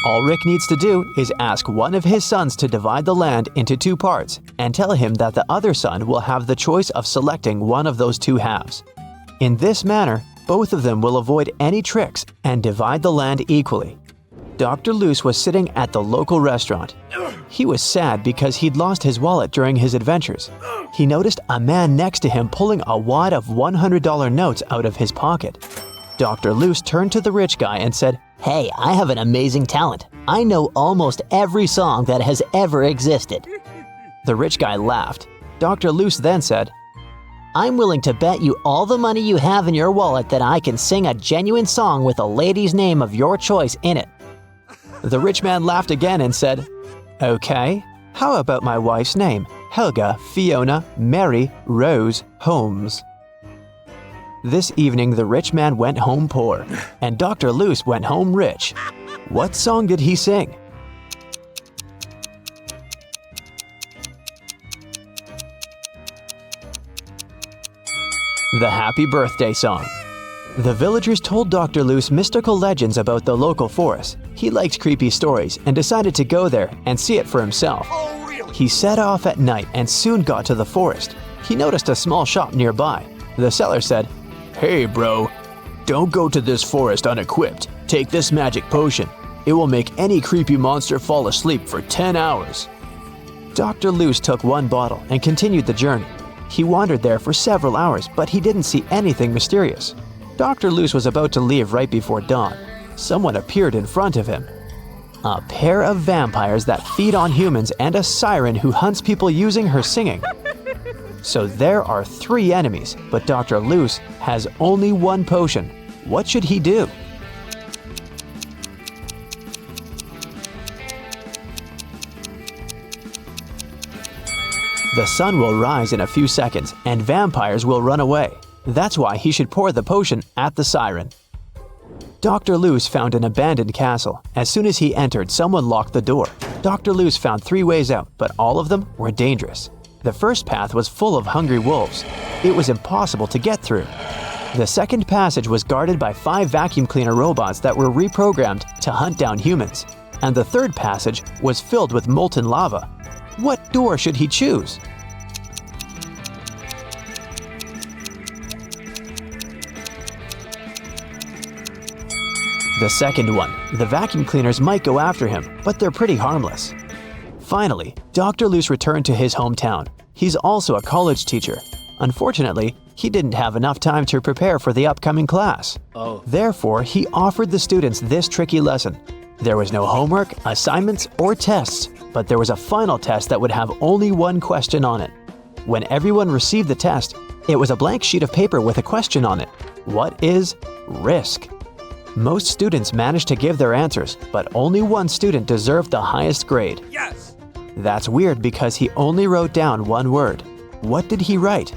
All Rick needs to do is ask one of his sons to divide the land into 2 parts and tell him that the other son will have the choice of selecting one of those 2 halves. In this manner, both of them will avoid any tricks and divide the land equally. Dr. Luce was sitting at the local restaurant. He was sad because he'd lost his wallet during his adventures. He noticed a man next to him pulling a wad of $100 notes out of his pocket. Dr. Luce turned to the rich guy and said, Hey, I have an amazing talent. I know almost every song that has ever existed. The rich guy laughed. Dr. Luce then said, I'm willing to bet you all the money you have in your wallet that I can sing a genuine song with a lady's name of your choice in it. The rich man laughed again and said, Okay, how about my wife's name, Helga, Fiona, Mary, Rose, Holmes. This evening, the rich man went home poor, and Dr. Luce went home rich. What song did he sing? The Happy Birthday Song. The villagers told Dr. Luce mystical legends about the local forest. He liked creepy stories and decided to go there and see it for himself. He set off at night and soon got to the forest. He noticed a small shop nearby. The seller said, "Hey bro, don't go to this forest unequipped. Take this magic potion. It will make any creepy monster fall asleep for 10 hours. Dr. Luce took one bottle and continued the journey. He wandered there for several hours, but he didn't see anything mysterious. Dr. Luce was about to leave right before dawn. Someone appeared in front of him. A pair of vampires that feed on humans and a siren who hunts people using her singing. So there are 3 enemies, but Dr. Luce has only one potion. What should he do? The sun will rise in a few seconds and vampires will run away. That's why he should pour the potion at the siren. Dr. Luce found an abandoned castle. As soon as he entered, someone locked the door. Dr. Luce found 3 ways out, but all of them were dangerous. The first path was full of hungry wolves. It was impossible to get through. The second passage was guarded by 5 vacuum cleaner robots that were reprogrammed to hunt down humans. And the third passage was filled with molten lava. What door should he choose? The second one. The vacuum cleaners might go after him, but they're pretty harmless. Finally, Dr. Luce returned to his hometown. He's also a college teacher. Unfortunately, he didn't have enough time to prepare for the upcoming class. Therefore, he offered the students this tricky lesson. There was no homework, assignments, or tests, but there was a final test that would have only one question on it. When everyone received the test, it was a blank sheet of paper with a question on it. What is risk? Most students managed to give their answers, but only one student deserved the highest grade. Yes! That's weird because he only wrote down one word. What did he write?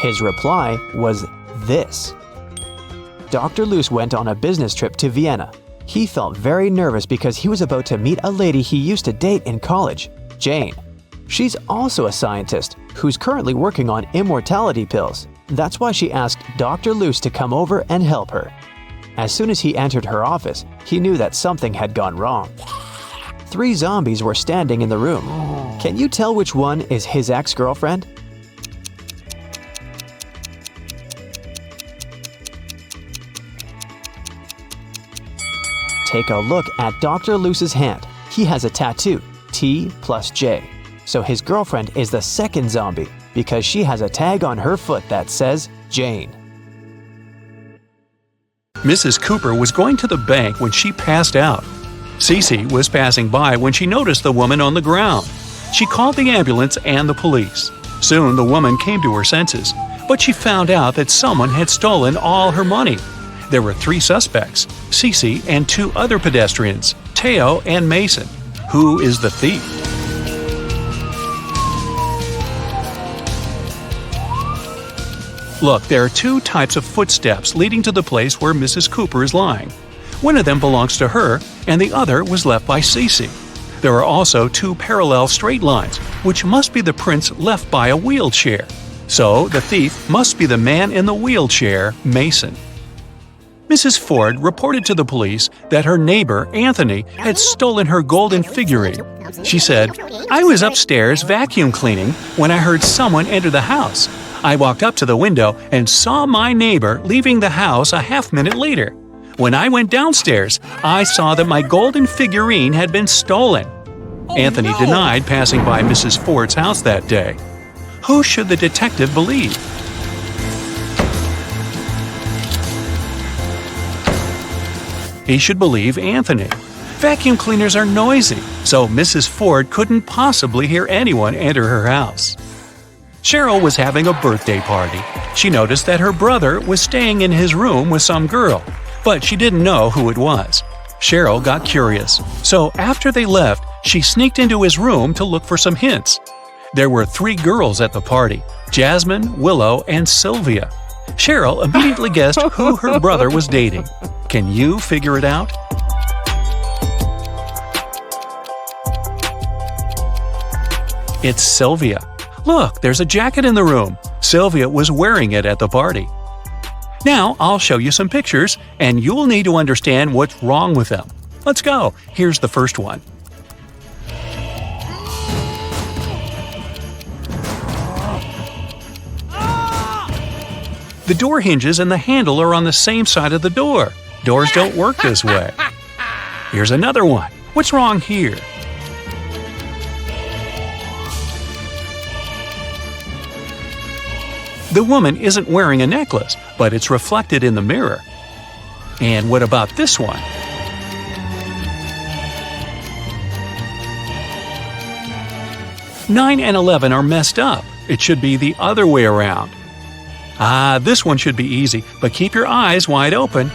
His reply was this. Dr. Luce went on a business trip to Vienna. He felt very nervous because he was about to meet a lady he used to date in college, Jane. She's also a scientist who's currently working on immortality pills. That's why she asked Dr. Luce to come over and help her. As soon as he entered her office, he knew that something had gone wrong. 3 zombies were standing in the room. Can you tell which one is his ex-girlfriend? Take a look at Dr. Luce's hand. He has a tattoo, T plus J. So his girlfriend is the second zombie because she has a tag on her foot that says Jane. Mrs. Cooper was going to the bank when she passed out. Cece was passing by when she noticed the woman on the ground. She called the ambulance and the police. Soon the woman came to her senses, but she found out that someone had stolen all her money. There were 3 suspects, Cece and 2 other pedestrians, Teo and Mason. Who is the thief? Look, there are 2 types of footsteps leading to the place where Mrs. Cooper is lying. One of them belongs to her, and the other was left by Cece. There are also 2 parallel straight lines, which must be the prints left by a wheelchair. So, the thief must be the man in the wheelchair, Mason. Mrs. Ford reported to the police that her neighbor, Anthony, had stolen her golden figurine. She said, "I was upstairs vacuum cleaning when I heard someone enter the house. I walked up to the window and saw my neighbor leaving the house a half-minute later. When I went downstairs, I saw that my golden figurine had been stolen." Anthony denied passing by Mrs. Ford's house that day. Who should the detective believe? He should believe Anthony. Vacuum cleaners are noisy, so Mrs. Ford couldn't possibly hear anyone enter her house. Cheryl was having a birthday party. She noticed that her brother was staying in his room with some girl. but she didn't know who it was. Cheryl got curious, so after they left, she sneaked into his room to look for some hints. There were 3 girls at the party: Jasmine, Willow, and Sylvia. Cheryl immediately guessed who her brother was dating. Can you figure it out? It's Sylvia. Look, there's a jacket in the room. Sylvia was wearing it at the party. Now I'll show you some pictures, and you'll need to understand what's wrong with them. Let's go. Here's the first one. The door hinges and the handle are on the same side of the door. Doors don't work this way. Here's another one. What's wrong here? The woman isn't wearing a necklace, but it's reflected in the mirror. And what about this one? Nine and 11 are messed up. It should be the other way around. This one should be easy, but keep your eyes wide open.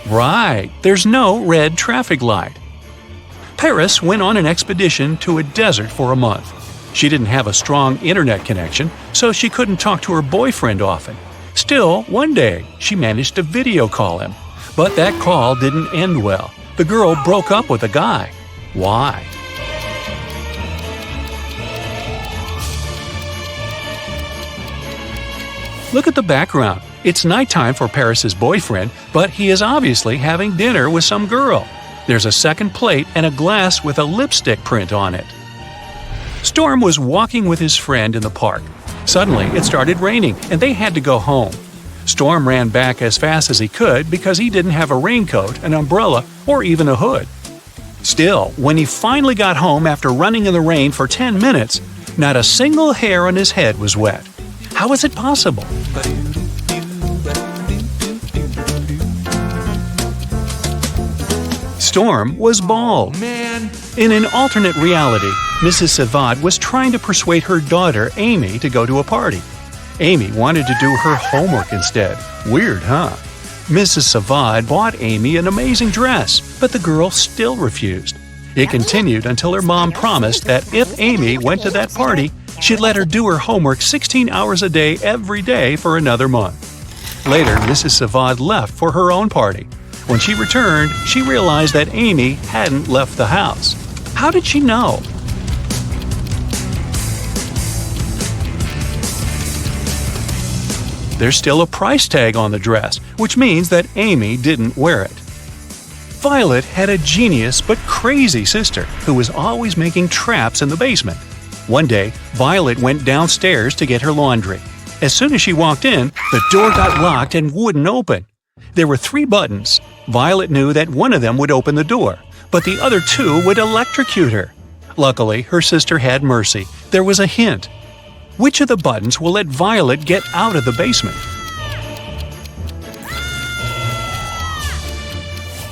Right, there's no red traffic light. Paris went on an expedition to a desert for a month. She didn't have a strong internet connection, so she couldn't talk to her boyfriend often. Still, one day, she managed to video call him. But that call didn't end well. The girl broke up with the guy. Why? Look at the background. It's nighttime for Paris's boyfriend, but he is obviously having dinner with some girl. There's a second plate and a glass with a lipstick print on it. Storm was walking with his friend in the park. Suddenly, it started raining, and they had to go home. Storm ran back as fast as he could because he didn't have a raincoat, an umbrella, or even a hood. Still, when he finally got home after running in the rain for 10 minutes, not a single hair on his head was wet. How is it possible? Storm was bald. In an alternate reality, Mrs. Savad was trying to persuade her daughter, Amy, to go to a party. Amy wanted to do her homework instead. Weird, huh? Mrs. Savad bought Amy an amazing dress, but the girl still refused. It continued until her mom promised that if Amy went to that party, she'd let her do her homework 16 hours a day every day for another month. Later, Mrs. Savad left for her own party. When she returned, she realized that Amy hadn't left the house. How did she know? There's still a price tag on the dress, which means that Amy didn't wear it. Violet had a genius but crazy sister who was always making traps in the basement. One day, Violet went downstairs to get her laundry. As soon as she walked in, the door got locked and wouldn't open. There were 3 buttons. Violet knew that one of them would open the door, but the other 2 would electrocute her. Luckily, her sister had mercy. There was a hint. Which of the buttons will let Violet get out of the basement?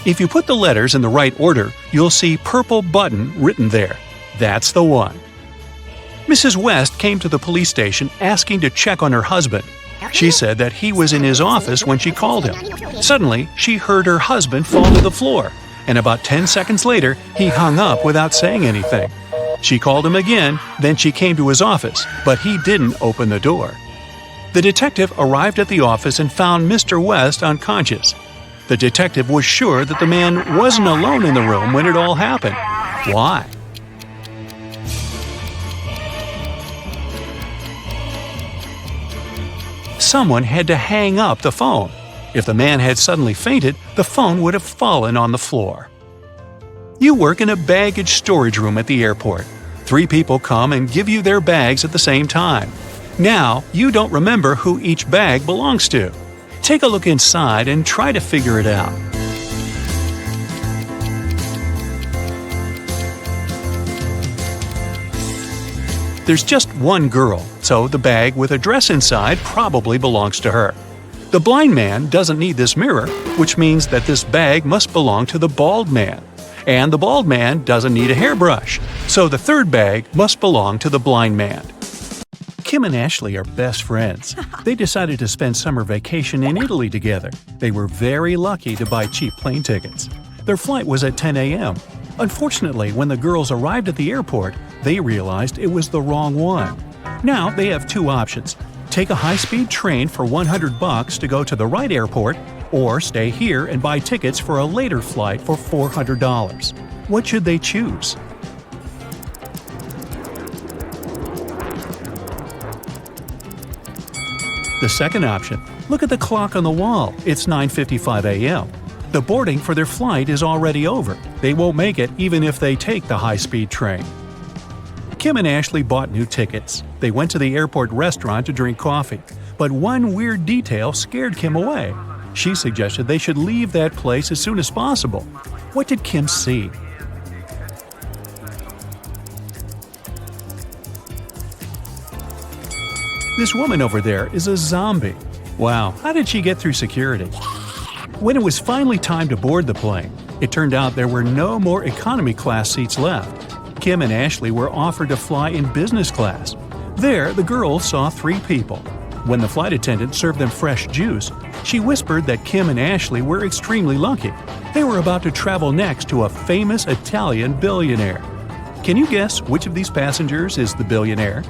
If you put the letters in the right order, you'll see purple button written there. That's the one. Mrs. West came to the police station asking to check on her husband. She said that he was in his office when she called him. Suddenly, she heard her husband fall to the floor, and about 10 seconds later, he hung up without saying anything. She called him again, then she came to his office, but he didn't open the door. The detective arrived at the office and found Mr. West unconscious. The detective was sure that the man wasn't alone in the room when it all happened. Why? Someone had to hang up the phone. If the man had suddenly fainted, the phone would have fallen on the floor. You work in a baggage storage room at the airport. 3 people come and give you their bags at the same time. Now, you don't remember who each bag belongs to. Take a look inside and try to figure it out. There's just one girl, so the bag with a dress inside probably belongs to her. The blind man doesn't need this mirror, which means that this bag must belong to the bald man. And the bald man doesn't need a hairbrush, so the third bag must belong to the blind man. Kim and Ashley are best friends. They decided to spend summer vacation in Italy together. They were very lucky to buy cheap plane tickets. Their flight was at 10 a.m. Unfortunately, when the girls arrived at the airport, they realized it was the wrong one. Now they have two options: take a high-speed train for $100 to go to the right airport, or stay here and buy tickets for a later flight for $400. What should they choose? The second option. Look at the clock on the wall. It's 9:55 a.m. The boarding for their flight is already over. They won't make it even if they take the high-speed train. Kim and Ashley bought new tickets. They went to the airport restaurant to drink coffee. But one weird detail scared Kim away. She suggested they should leave that place as soon as possible. What did Kim see? This woman over there is a zombie. Wow, how did she get through security? When it was finally time to board the plane, it turned out there were no more economy class seats left. Kim and Ashley were offered to fly in business class. There, the girls saw 3 people. When the flight attendant served them fresh juice, she whispered that Kim and Ashley were extremely lucky. They were about to travel next to a famous Italian billionaire. Can you guess which of these passengers is the billionaire?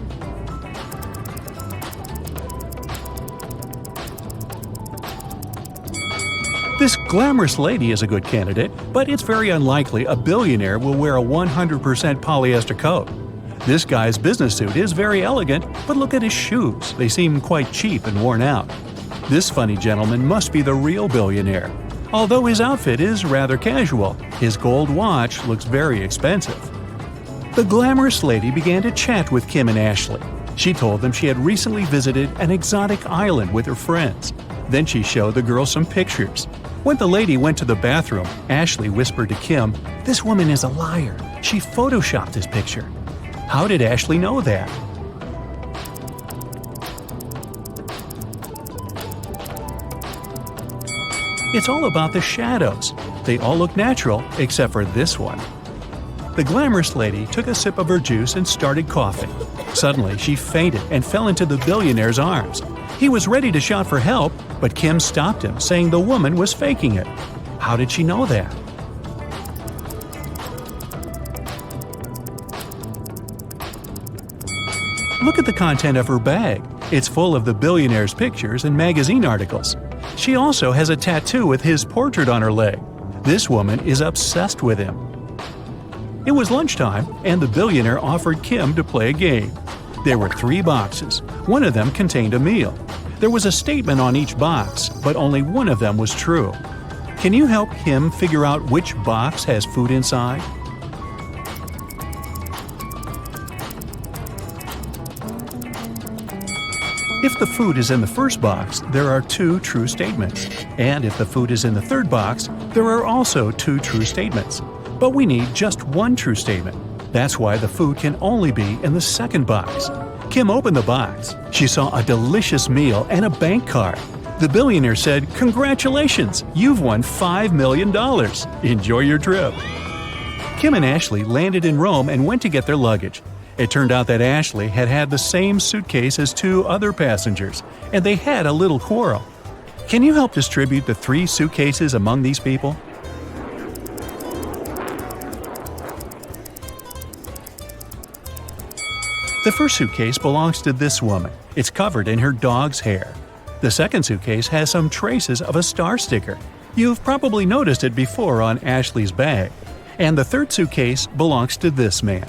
This glamorous lady is a good candidate, but it's very unlikely a billionaire will wear a 100% polyester coat. This guy's business suit is very elegant, but look at his shoes. They seem quite cheap and worn out. This funny gentleman must be the real billionaire. Although his outfit is rather casual, his gold watch looks very expensive. The glamorous lady began to chat with Kim and Ashley. She told them she had recently visited an exotic island with her friends. Then she showed the girls some pictures. When the lady went to the bathroom, Ashley whispered to Kim, "This woman is a liar. She photoshopped this picture." How did Ashley know that? It's all about the shadows. They all look natural except for this one. The glamorous lady took a sip of her juice and started coughing. Suddenly, she fainted and fell into the billionaire's arms. He was ready to shout for help, but Kim stopped him, saying the woman was faking it. How did she know that? Look at the content of her bag. It's full of the billionaire's pictures and magazine articles. She also has a tattoo with his portrait on her leg. This woman is obsessed with him. It was lunchtime, and the billionaire offered Kim to play a game. There were 3 boxes. One of them contained a meal. There was a statement on each box, but only one of them was true. Can you help Kim figure out which box has food inside? If the food is in the first box, there are 2 true statements. And if the food is in the third box, there are also 2 true statements. But we need just 1 true statement. That's why the food can only be in the second box. Kim opened the box. She saw a delicious meal and a bank card. The billionaire said, "Congratulations, you've won $5 million. Enjoy your trip." Kim and Ashley landed in Rome and went to get their luggage. It turned out that Ashley had had the same suitcase as 2 other passengers, and they had a little quarrel. Can you help distribute the 3 suitcases among these people? The first suitcase belongs to this woman. It's covered in her dog's hair. The second suitcase has some traces of a star sticker. You've probably noticed it before on Ashley's bag. And the third suitcase belongs to this man.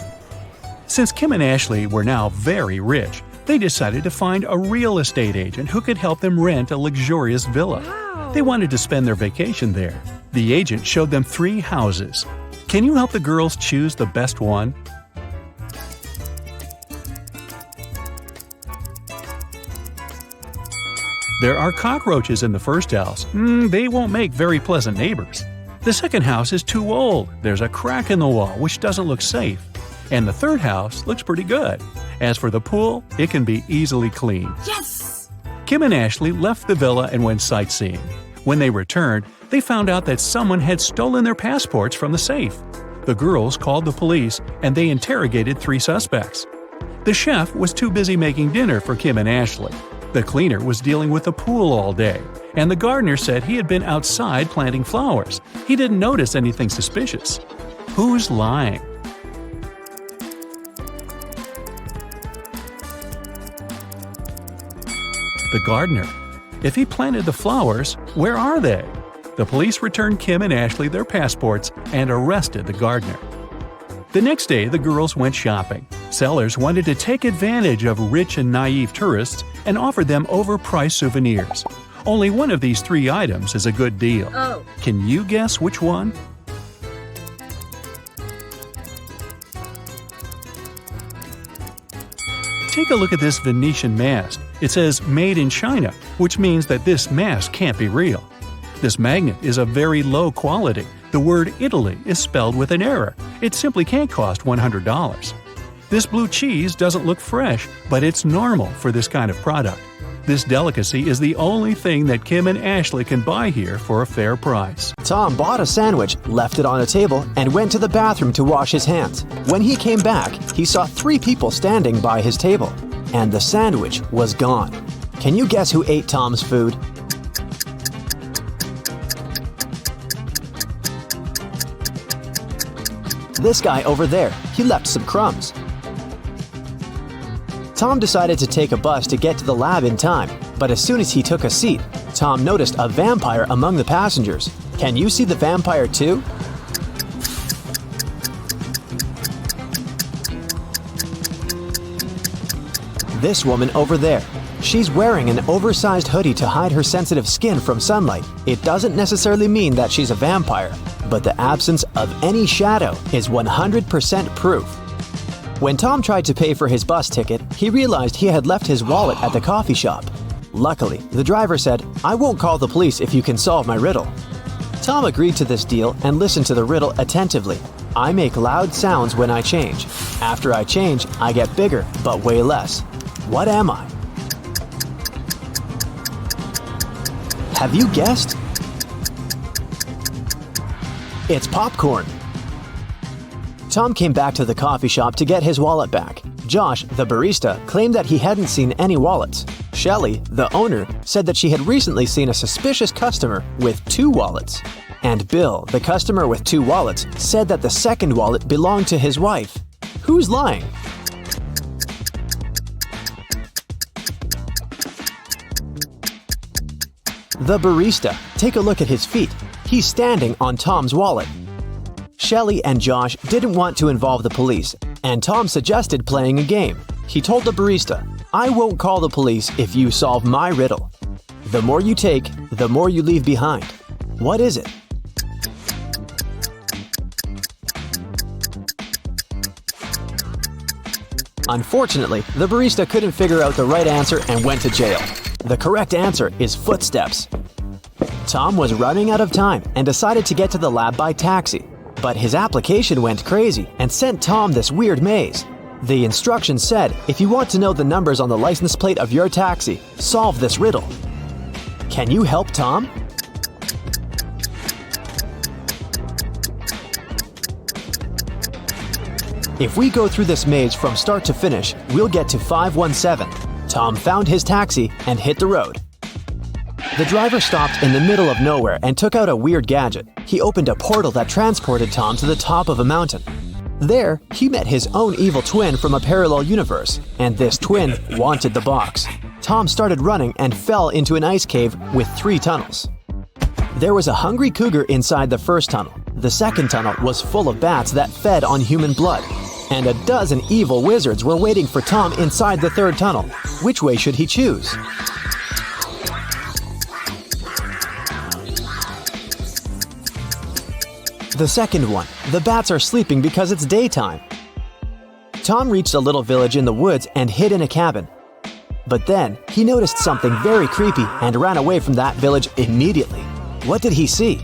Since Kim and Ashley were now very rich, they decided to find a real estate agent who could help them rent a luxurious villa. Wow. They wanted to spend their vacation there. The agent showed them 3 houses. Can you help the girls choose the best one? There are cockroaches in the first house. They won't make very pleasant neighbors. The second house is too old. There's a crack in the wall which doesn't look safe. And the third house looks pretty good. As for the pool, it can be easily cleaned. Yes! Kim and Ashley left the villa and went sightseeing. When they returned, they found out that someone had stolen their passports from the safe. The girls called the police and they interrogated 3 suspects. The chef was too busy making dinner for Kim and Ashley. The cleaner was dealing with the pool all day, and the gardener said he had been outside planting flowers. He didn't notice anything suspicious. Who's lying? The gardener. If he planted the flowers, where are they? The police returned Kim and Ashley their passports and arrested the gardener. The next day, the girls went shopping. Sellers wanted to take advantage of rich and naive tourists and offered them overpriced souvenirs. Only one of these three items is a good deal. Oh. Can you guess which one? Take a look at this Venetian mask. It says "Made in China," which means that this mask can't be real. This magnet is of very low quality. The word Italy is spelled with an error. It simply can't cost $100. This blue cheese doesn't look fresh, but it's normal for this kind of product. This delicacy is the only thing that Kim and Ashley can buy here for a fair price. Tom bought a sandwich, left it on a table, and went to the bathroom to wash his hands. When he came back, he saw 3 people standing by his table, and the sandwich was gone. Can you guess who ate Tom's food? This guy over there. He left some crumbs. Tom decided to take a bus to get to the lab in time, but as soon as he took a seat, Tom noticed a vampire among the passengers. Can you see the vampire too? This woman over there. She's wearing an oversized hoodie to hide her sensitive skin from sunlight. It doesn't necessarily mean that she's a vampire, but the absence of any shadow is 100% proof. When Tom tried to pay for his bus ticket, he realized he had left his wallet at the coffee shop. Luckily, the driver said, "I won't call the police if you can solve my riddle." Tom agreed to this deal and listened to the riddle attentively. I make loud sounds when I change. After I change, I get bigger, but way less. What am I? Have you guessed? It's popcorn. Tom came back to the coffee shop to get his wallet back. Josh, the barista, claimed that he hadn't seen any wallets. Shelley, the owner, said that she had recently seen a suspicious customer with 2 wallets. And Bill, the customer with 2 wallets, said that the second wallet belonged to his wife. Who's lying? The barista. Take a look at his feet. He's standing on Tom's wallet. Shelley and Josh didn't want to involve the police, and Tom suggested playing a game. He told the barista, "I won't call the police if you solve my riddle. The more you take, the more you leave behind. What is it?" Unfortunately, the barista couldn't figure out the right answer and went to jail. The correct answer is footsteps. Tom was running out of time and decided to get to the lab by taxi. But his application went crazy and sent Tom this weird maze. The instructions said, if you want to know the numbers on the license plate of your taxi, solve this riddle. Can you help Tom? If we go through this maze from start to finish, we'll get to 517. Tom found his taxi and hit the road. The driver stopped in the middle of nowhere and took out a weird gadget. He opened a portal that transported Tom to the top of a mountain. There, he met his own evil twin from a parallel universe, and this twin wanted the box. Tom started running and fell into an ice cave with 3 tunnels. There was a hungry cougar inside the first tunnel. The second tunnel was full of bats that fed on human blood. And a dozen evil wizards were waiting for Tom inside the third tunnel. Which way should he choose? The second one. The bats are sleeping because it's daytime. Tom reached a little village in the woods and hid in a cabin. But then, he noticed something very creepy and ran away from that village immediately. What did he see?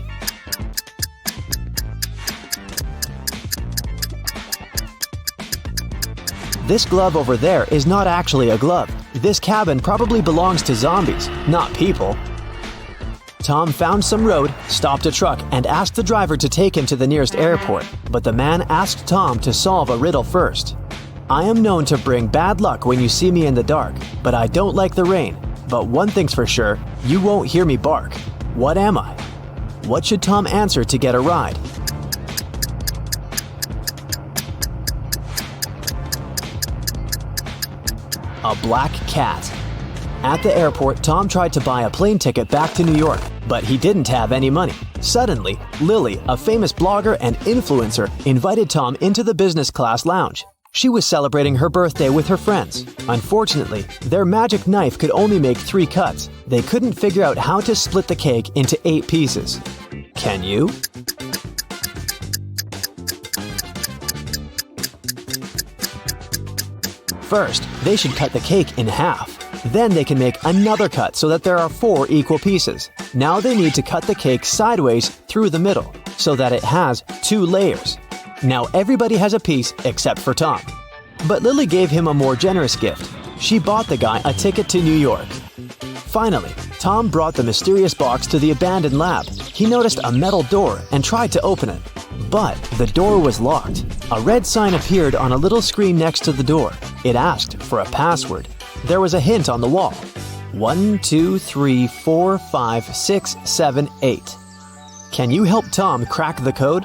This glove over there is not actually a glove. This cabin probably belongs to zombies, not people. Tom found some road, stopped a truck, and asked the driver to take him to the nearest airport. But the man asked Tom to solve a riddle first. I am known to bring bad luck when you see me in the dark, but I don't like the rain. But one thing's for sure, you won't hear me bark. What am I? What should Tom answer to get a ride? A black cat. At the airport, Tom tried to buy a plane ticket back to New York, but he didn't have any money. Suddenly, Lily, a famous blogger and influencer, invited Tom into the business class lounge. She was celebrating her birthday with her friends. Unfortunately, their magic knife could only make 3 cuts. They couldn't figure out how to split the cake into 8 pieces. Can you? First, they should cut the cake in half. Then they can make another cut so that there are 4 equal pieces. Now they need to cut the cake sideways through the middle so that it has 2 layers. Now everybody has a piece except for Tom. But Lily gave him a more generous gift. She bought the guy a ticket to New York. Finally, Tom brought the mysterious box to the abandoned lab. He noticed a metal door and tried to open it. But the door was locked. A red sign appeared on a little screen next to the door. It asked for a password. There was a hint on the wall. 1, 2, 3, 4, 5, 6, 7, 8. Can you help Tom crack the code?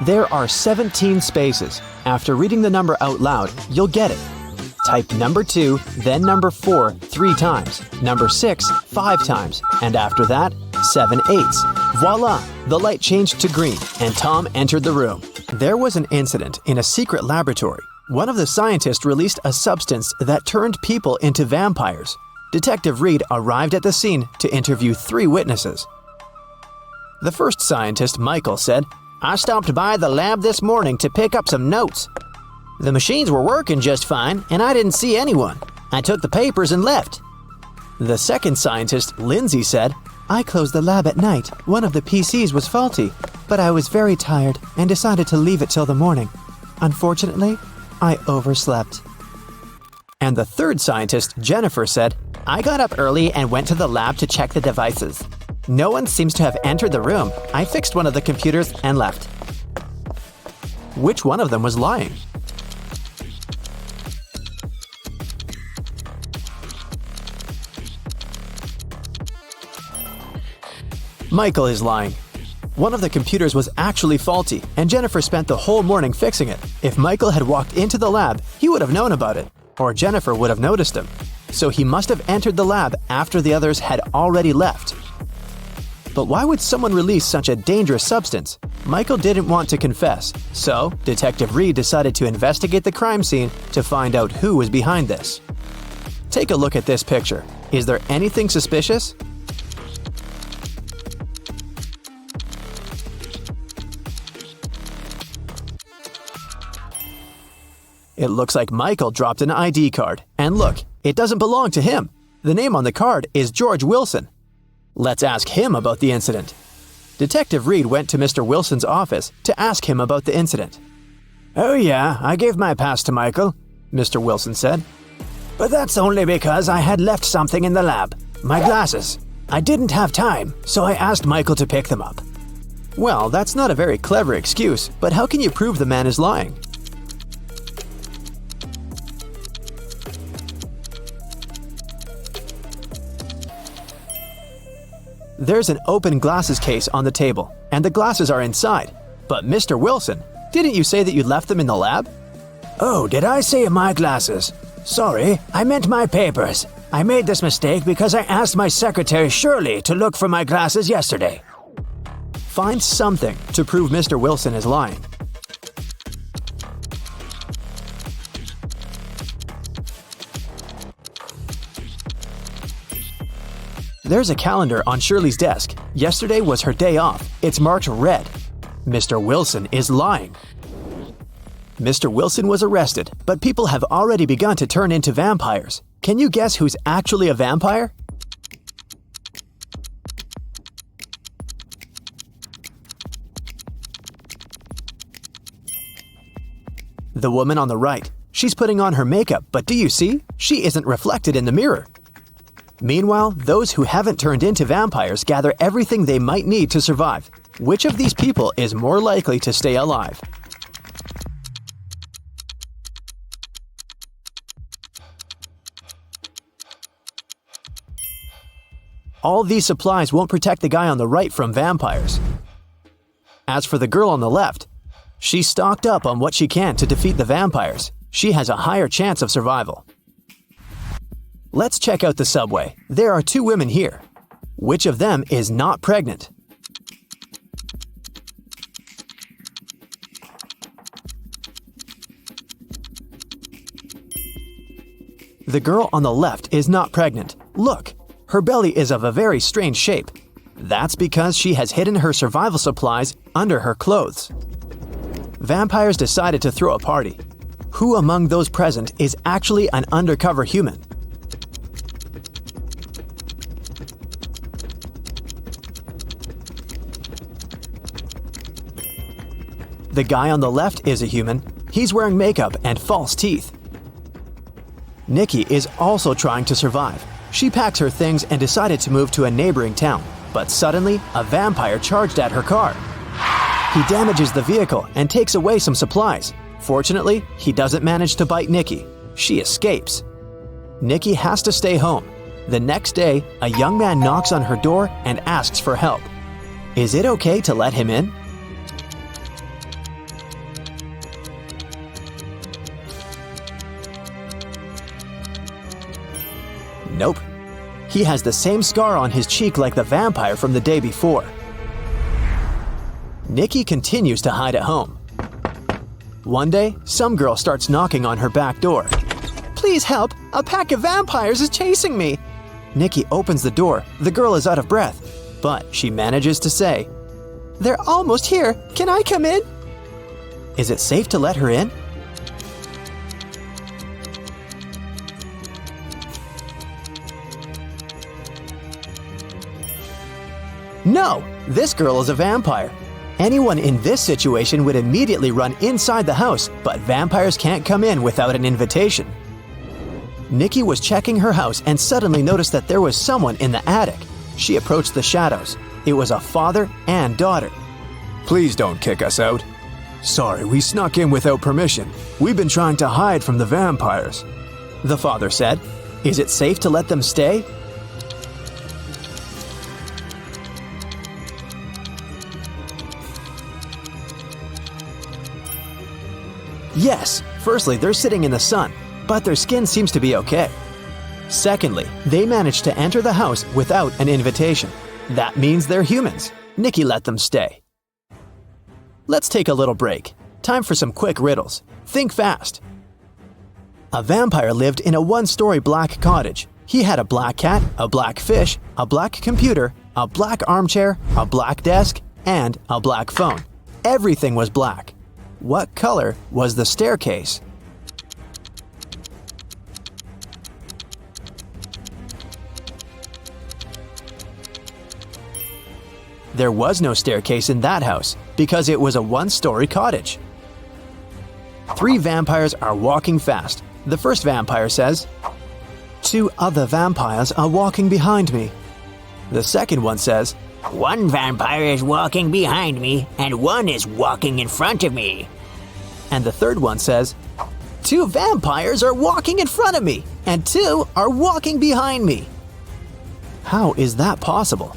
There are 17 spaces. After reading the number out loud, you'll get it. Type number 2, then number 4 3 times, number 6 5 times, and after that, 7 eighths. Voila! The light changed to green, and Tom entered the room. There was an incident in a secret laboratory. One of the scientists released a substance that turned people into vampires. Detective Reed arrived at the scene to interview 3 witnesses. The first scientist, Michael, said, "I stopped by the lab this morning to pick up some notes. The machines were working just fine, and I didn't see anyone. I took the papers and left." The second scientist, Lindsay, said, "I closed the lab at night. One of the PCs was faulty, but I was very tired and decided to leave it till the morning. Unfortunately, I overslept." And the third scientist, Jennifer, said, "I got up early and went to the lab to check the devices. No one seems to have entered the room. I fixed one of the computers and left." Which one of them was lying? Michael is lying. One of the computers was actually faulty, and Jennifer spent the whole morning fixing it. If Michael had walked into the lab, he would have known about it, or Jennifer would have noticed him. So he must have entered the lab after the others had already left. But why would someone release such a dangerous substance? Michael didn't want to confess, so Detective Reed decided to investigate the crime scene to find out who was behind this. Take a look at this picture. Is there anything suspicious? It looks like Michael dropped an ID card. And look, it doesn't belong to him. The name on the card is George Wilson. Let's ask him about the incident. Detective Reed went to Mr. Wilson's office to ask him about the incident. "Oh yeah, I gave my pass to Michael," Mr. Wilson said. "But that's only because I had left something in the lab. My glasses. I didn't have time, so I asked Michael to pick them up." Well, that's not a very clever excuse, but how can you prove the man is lying? There's an open glasses case on the table, and the glasses are inside. But Mr. Wilson, didn't you say that you left them in the lab? "Oh, did I say my glasses? Sorry, I meant my papers. I made this mistake because I asked my secretary Shirley to look for my glasses yesterday." Find something to prove Mr. Wilson is lying. There's a calendar on Shirley's desk. Yesterday was her day off. It's marked red. Mr. Wilson is lying. Mr. Wilson was arrested, but people have already begun to turn into vampires. Can you guess who's actually a vampire? The woman on the right. She's putting on her makeup, but do you see? She isn't reflected in the mirror. Meanwhile, those who haven't turned into vampires gather everything they might need to survive. Which of these people is more likely to stay alive? All these supplies won't protect the guy on the right from vampires. As for the girl on the left, she's stocked up on what she can to defeat the vampires. She has a higher chance of survival. Let's check out the subway. There are 2 women here. Which of them is not pregnant? The girl on the left is not pregnant. Look! Her belly is of a very strange shape. That's because she has hidden her survival supplies under her clothes. Vampires decided to throw a party. Who among those present is actually an undercover human? The guy on the left is a human. He's wearing makeup and false teeth. Nikki is also trying to survive. She packs her things and decided to move to a neighboring town, but suddenly a vampire charged at her car. He damages the vehicle and takes away some supplies. Fortunately, he doesn't manage to bite Nikki. She escapes. Nikki has to stay home. The next day, a young man knocks on her door and asks for help. Is it okay to let him in? Nope. He has the same scar on his cheek like the vampire from the day before. Nikki continues to hide at home. One day, some girl starts knocking on her back door. Please help! A pack of vampires is chasing me! Nikki opens the door. The girl is out of breath, but she manages to say, They're almost here! Can I come in? Is it safe to let her in? No! This girl is a vampire. Anyone in this situation would immediately run inside the house, but vampires can't come in without an invitation. Nikki was checking her house and suddenly noticed that there was someone in the attic. She approached the shadows. It was a father and daughter. Please don't kick us out. Sorry, we snuck in without permission. We've been trying to hide from the vampires. The father said, Is it safe to let them stay? Yes, firstly, they're sitting in the sun, but their skin seems to be okay. Secondly, they managed to enter the house without an invitation. That means they're humans. Nikki let them stay. Let's take a little break. Time for some quick riddles. Think fast. A vampire lived in a 1-story black cottage. He had a black cat, a black fish, a black computer, a black armchair, a black desk, and a black phone. Everything was black. What color was the staircase? There was no staircase in that house because it was a 1-story cottage. 3 vampires are walking fast. The first vampire says, 2 other vampires are walking behind me. The second one says, 1 vampire is walking behind me, and 1 is walking in front of me. And the third one says, 2 vampires are walking in front of me, and 2 are walking behind me. How is that possible?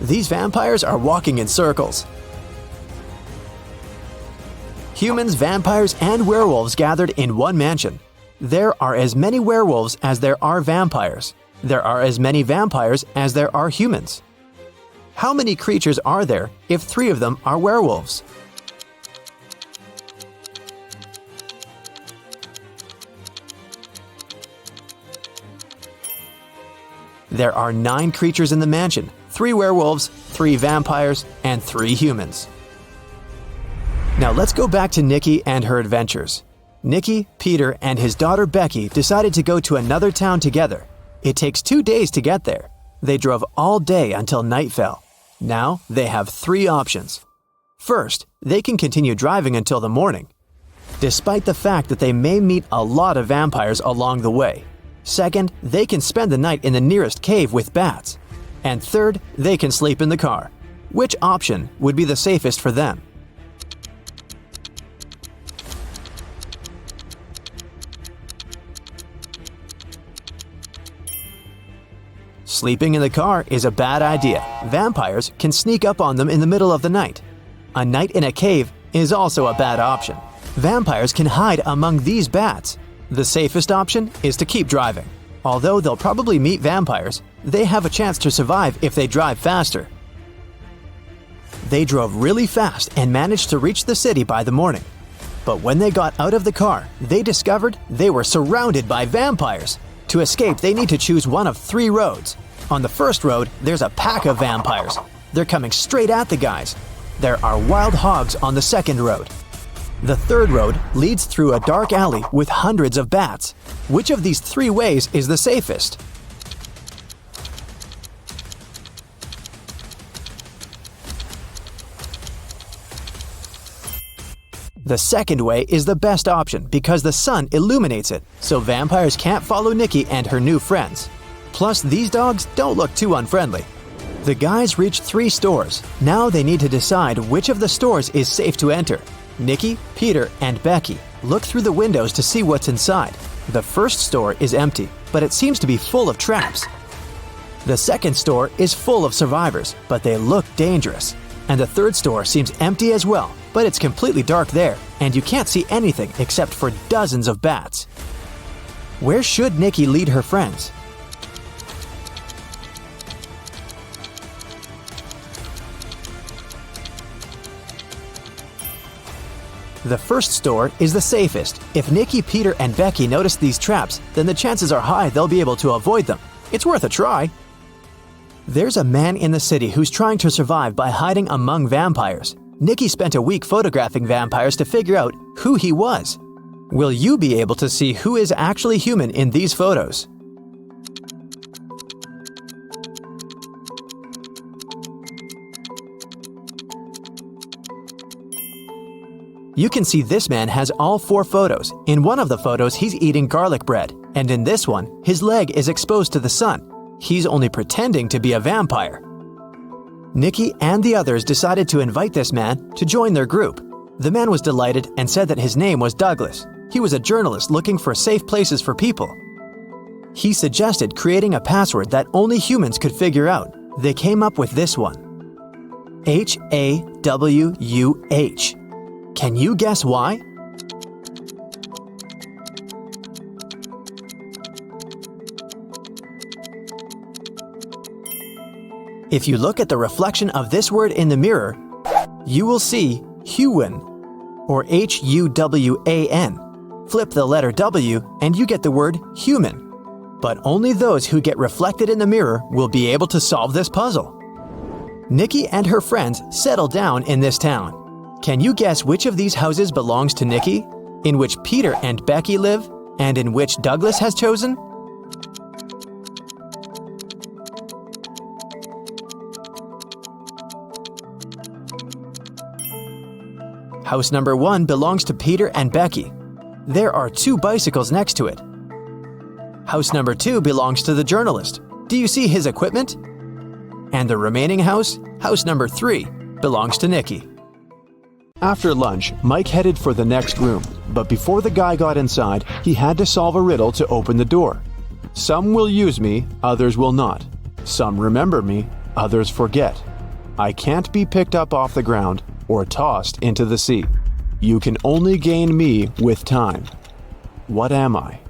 These vampires are walking in circles. Humans, vampires, and werewolves gathered in one mansion. There are as many werewolves as there are vampires. There are as many vampires as there are humans. How many creatures are there if 3 of them are werewolves? There are 9 creatures in the mansion, 3 werewolves, 3 vampires, and 3 humans. Now let's go back to Nikki and her adventures. Nikki, Peter, and his daughter Becky decided to go to another town together. It takes 2 days to get there. They drove all day until night fell. Now they have 3 options. First, they can continue driving until the morning. despite the fact that they may meet a lot of vampires along the way. Second, they can spend the night in the nearest cave with bats. And third, they can sleep in the car. Which option would be the safest for them? Sleeping in the car is a bad idea. Vampires can sneak up on them in the middle of the night. A night in a cave is also a bad option. Vampires can hide among these bats. The safest option is to keep driving. Although they'll probably meet vampires, they have a chance to survive if they drive faster. They drove really fast and managed to reach the city by the morning. But when they got out of the car, they discovered they were surrounded by vampires. To escape, they need to choose one of 3 roads. On the first road, there's a pack of vampires. They're coming straight at the guys. There are wild hogs on the second road. The third road leads through a dark alley with hundreds of bats. Which of these 3 ways is the safest? The second way is the best option because the sun illuminates it, so vampires can't follow Nikki and her new friends. Plus, these dogs don't look too unfriendly. The guys reach 3 stores. Now they need to decide which of the stores is safe to enter. Nikki, Peter, and Becky look through the windows to see what's inside. The first store is empty, but it seems to be full of traps. The second store is full of survivors, but they look dangerous. And the third store seems empty as well, but it's completely dark there, and you can't see anything except for dozens of bats. Where should Nikki lead her friends? The first store is the safest. If Nikki, Peter, and Becky notice these traps, then the chances are high they'll be able to avoid them. It's worth a try. There's a man in the city who's trying to survive by hiding among vampires. Nikki spent a week photographing vampires to figure out who he was. Will you be able to see who is actually human in these photos? You can see this man has all 4 photos. In one of the photos, he's eating garlic bread, and in this one, his leg is exposed to the sun. He's only pretending to be a vampire. Nikki and the others decided to invite this man to join their group. The man was delighted and said that his name was Douglas. He was a journalist looking for safe places for people. He suggested creating a password that only humans could figure out. They came up with this one: HAWUH. Can you guess why? If you look at the reflection of this word in the mirror, you will see Huwan, or Huwan. Flip the letter W and you get the word human. But only those who get reflected in the mirror will be able to solve this puzzle. Nikki and her friends settle down in this town. Can you guess which of these houses belongs to Nikki, in which Peter and Becky live, and in which Douglas has chosen? House number 1 belongs to Peter and Becky. There are 2 bicycles next to it. House number 2 belongs to the journalist. Do you see his equipment? And the remaining house, house number 3, belongs to Nikki. After lunch, Mike headed for the next room, but before the guy got inside, he had to solve a riddle to open the door. Some will use me, others will not. Some remember me, others forget. I can't be picked up off the ground or tossed into the sea. You can only gain me with time. What am I?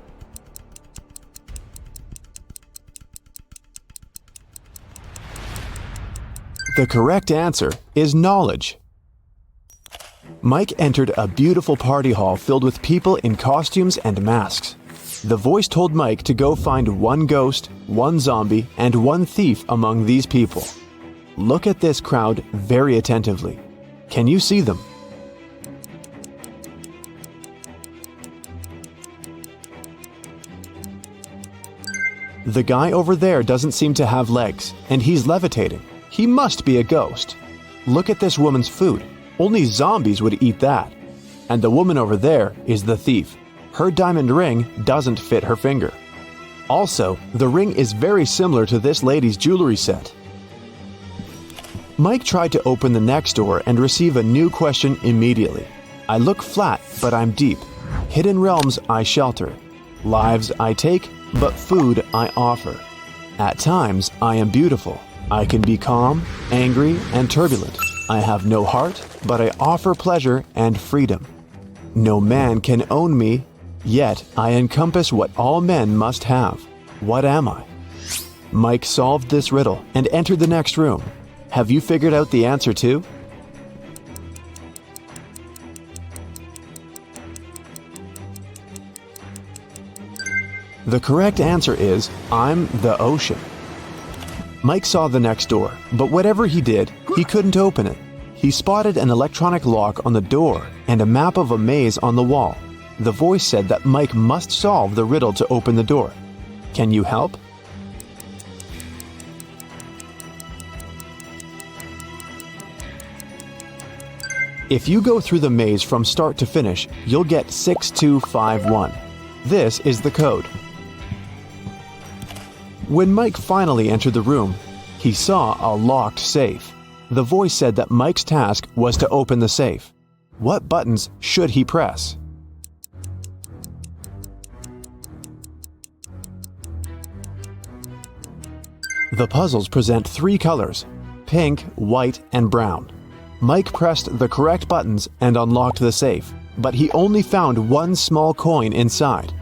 The correct answer is knowledge. Mike entered a beautiful party hall filled with people in costumes and masks. The voice told Mike to go find 1 ghost, 1 zombie, and 1 thief among these people. Look at this crowd very attentively. Can you see them? The guy over there doesn't seem to have legs, and he's levitating. He must be a ghost. Look at this woman's food. Only zombies would eat that. and the woman over there is the thief. Her diamond ring doesn't fit her finger. Also, the ring is very similar to this lady's jewelry set. Mike tried to open the next door and receive a new question immediately. I look flat, but I'm deep. Hidden realms I shelter. Lives I take, but food I offer. At times, I am beautiful. I can be calm, angry, and turbulent. I have no heart, but I offer pleasure and freedom. No man can own me, yet I encompass what all men must have. What am I? Mike solved this riddle and entered the next room. Have you figured out the answer too? The correct answer is, I'm the ocean. Mike saw the next door, but whatever he did, he couldn't open it. He spotted an electronic lock on the door and a map of a maze on the wall. The voice said that Mike must solve the riddle to open the door. Can you help? If you go through the maze from start to finish, you'll get 6251. This is the code. When Mike finally entered the room, he saw a locked safe. The voice said that Mike's task was to open the safe. What buttons should he press? The puzzles present three colors: pink, white, and brown. Mike pressed the correct buttons and unlocked the safe, but he only found one small coin inside.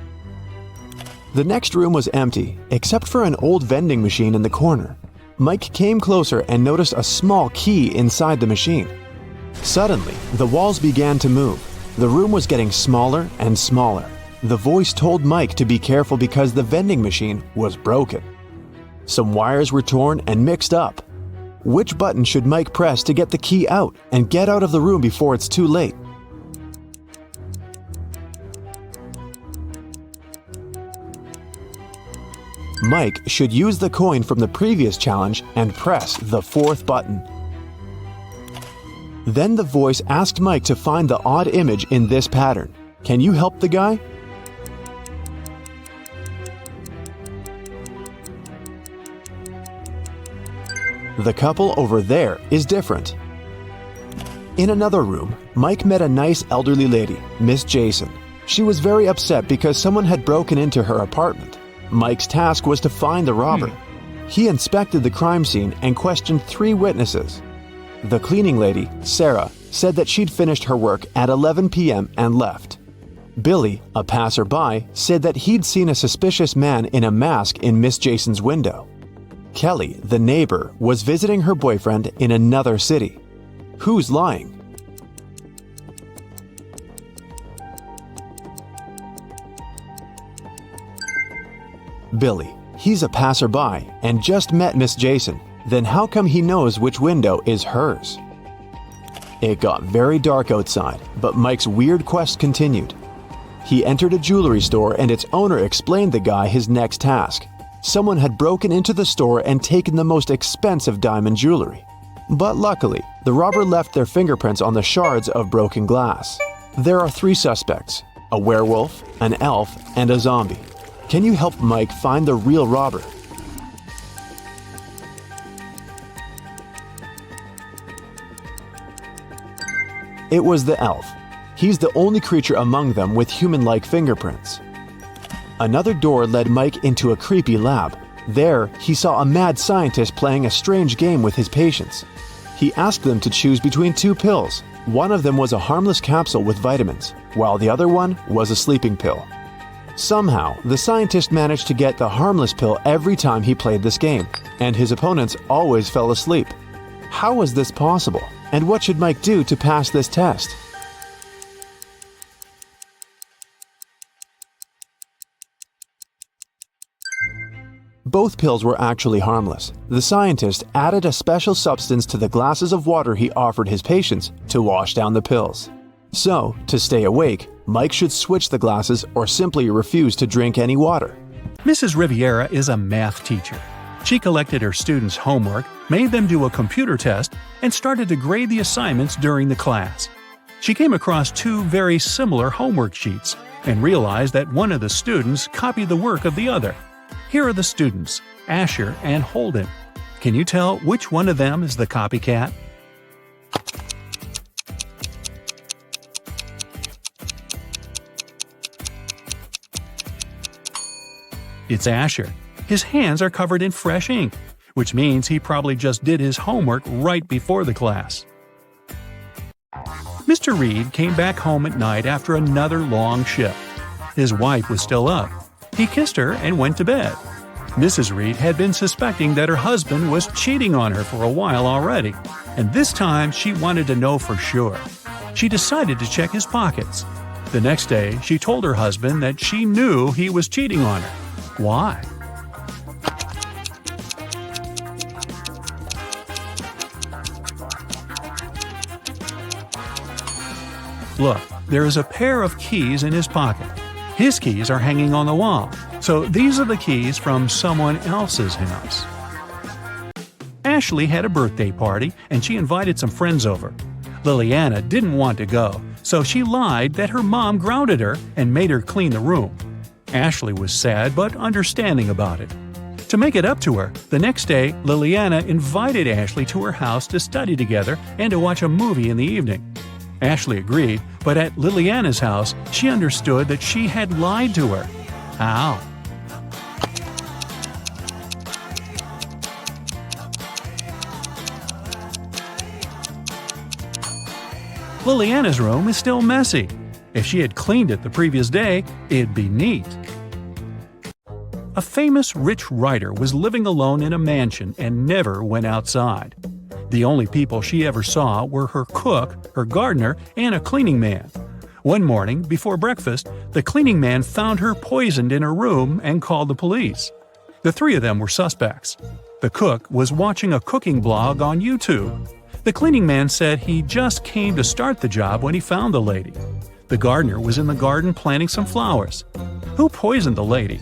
The next room was empty, except for an old vending machine in the corner. Mike came closer and noticed a small key inside the machine. Suddenly, the walls began to move. The room was getting smaller and smaller. The voice told Mike to be careful because the vending machine was broken. Some wires were torn and mixed up. Which button should Mike press to get the key out and get out of the room before it's too late? Mike should use the coin from the previous challenge and press the fourth button. Then the voice asked Mike to find the odd image in this pattern. Can you help the guy? The couple over there is different. In another room, Mike met a nice elderly lady, Miss Jason. She was very upset because someone had broken into her apartment. Mike's task was to find the robber. He inspected the crime scene and questioned 3 witnesses. The cleaning lady, Sarah, said that she'd finished her work at 11 p.m. and left. Billy, a passerby, said that he'd seen a suspicious man in a mask in Miss Jason's window. Kelly, the neighbor, was visiting her boyfriend in another city. Who's lying? Billy. He's a passerby and just met Miss Jason. Then how come he knows which window is hers? It got very dark outside, but Mike's weird quest continued. He entered a jewelry store and its owner explained the guy his next task. Someone had broken into the store and taken the most expensive diamond jewelry. But luckily, the robber left their fingerprints on the shards of broken glass. There are 3 suspects: a werewolf, an elf, and a zombie. Can you help Mike find the real robber? It was the elf. He's the only creature among them with human-like fingerprints. Another door led Mike into a creepy lab. There, he saw a mad scientist playing a strange game with his patients. He asked them to choose between 2 pills. One of them was a harmless capsule with vitamins, while the other one was a sleeping pill. Somehow, the scientist managed to get the harmless pill every time he played this game, and his opponents always fell asleep. How was this possible, and what should Mike do to pass this test? Both pills were actually harmless. The scientist added a special substance to the glasses of water he offered his patients to wash down the pills. So, to stay awake, Mike should switch the glasses or simply refuse to drink any water. Mrs. Riviera is a math teacher. She collected her students' homework, made them do a computer test, and started to grade the assignments during the class. She came across two very similar homework sheets and realized that one of the students copied the work of the other. Here are the students, Asher and Holden. Can you tell which one of them is the copycat? It's Asher. His hands are covered in fresh ink, which means he probably just did his homework right before the class. Mr. Reed came back home at night after another long shift. His wife was still up. He kissed her and went to bed. Mrs. Reed had been suspecting that her husband was cheating on her for a while already, and this time she wanted to know for sure. She decided to check his pockets. The next day, she told her husband that she knew he was cheating on her. Why? Look, there is a pair of keys in his pocket. His keys are hanging on the wall, so these are the keys from someone else's house. Ashley had a birthday party and she invited some friends over. Liliana didn't want to go, so she lied that her mom grounded her and made her clean the room. Ashley was sad but understanding about it. To make it up to her, the next day Liliana invited Ashley to her house to study together and to watch a movie in the evening. Ashley agreed, but at Liliana's house, she understood that she had lied to her. How? Liliana's room is still messy. If she had cleaned it the previous day, it'd be neat. A famous rich writer was living alone in a mansion and never went outside. The only people she ever saw were her cook, her gardener, and a cleaning man. One morning, before breakfast, the cleaning man found her poisoned in her room and called the police. The three of them were suspects. The cook was watching a cooking blog on YouTube. The cleaning man said he just came to start the job when he found the lady. The gardener was in the garden planting some flowers. Who poisoned the lady?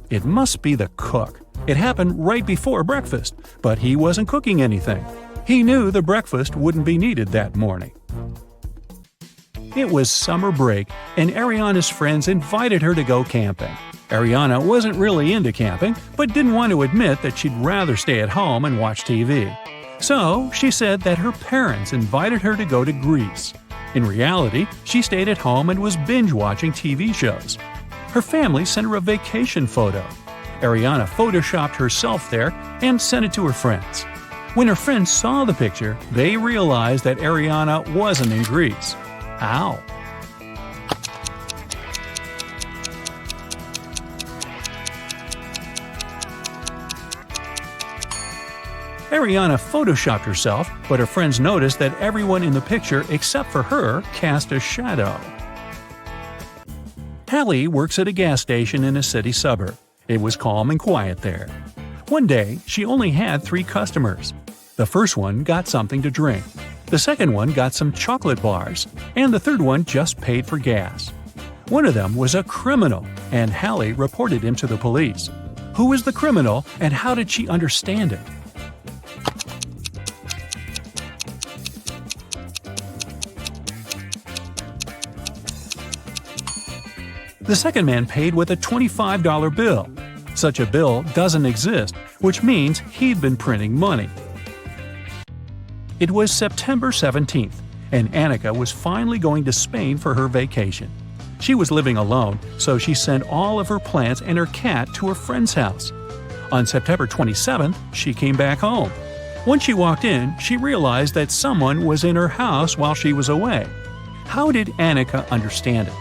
It must be the cook. It happened right before breakfast, but he wasn't cooking anything. He knew the breakfast wouldn't be needed that morning. It was summer break, and Ariana's friends invited her to go camping. Ariana wasn't really into camping, but didn't want to admit that she'd rather stay at home and watch TV. So she said that her parents invited her to go to Greece. In reality, she stayed at home and was binge-watching TV shows. Her family sent her a vacation photo. Ariana photoshopped herself there and sent it to her friends. When her friends saw the picture, they realized that Ariana wasn't in Greece. How? Ariana photoshopped herself, but her friends noticed that everyone in the picture except for her cast a shadow. Hallie works at a gas station in a city suburb. It was calm and quiet there. One day, she only had 3 customers. The first one got something to drink. The second one got some chocolate bars, and the third one just paid for gas. One of them was a criminal, and Hallie reported him to the police. Who was the criminal, and how did she understand it? The second man paid with a $25 bill. Such a bill doesn't exist, which means he'd been printing money. It was September 17th, and Annika was finally going to Spain for her vacation. She was living alone, so she sent all of her plants and her cat to her friend's house. On September 27th, she came back home. When she walked in, she realized that someone was in her house while she was away. How did Annika understand it?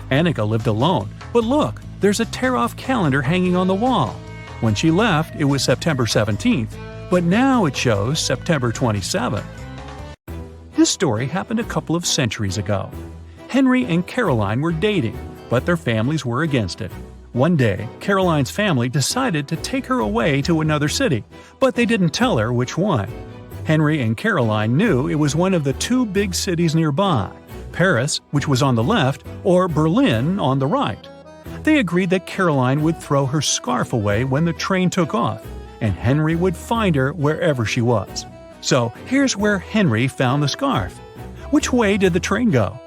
Annika lived alone, but look, there's a tear-off calendar hanging on the wall. When she left, it was September 17th, but now it shows September 27th. This story happened a couple of centuries ago. Henry and Caroline were dating, but their families were against it. One day, Caroline's family decided to take her away to another city, but they didn't tell her which one. Henry and Caroline knew it was one of the two big cities nearby, Paris, which was on the left, or Berlin on the right. They agreed that Caroline would throw her scarf away when the train took off, and Henry would find her wherever she was. So here's where Henry found the scarf. Which way did the train go?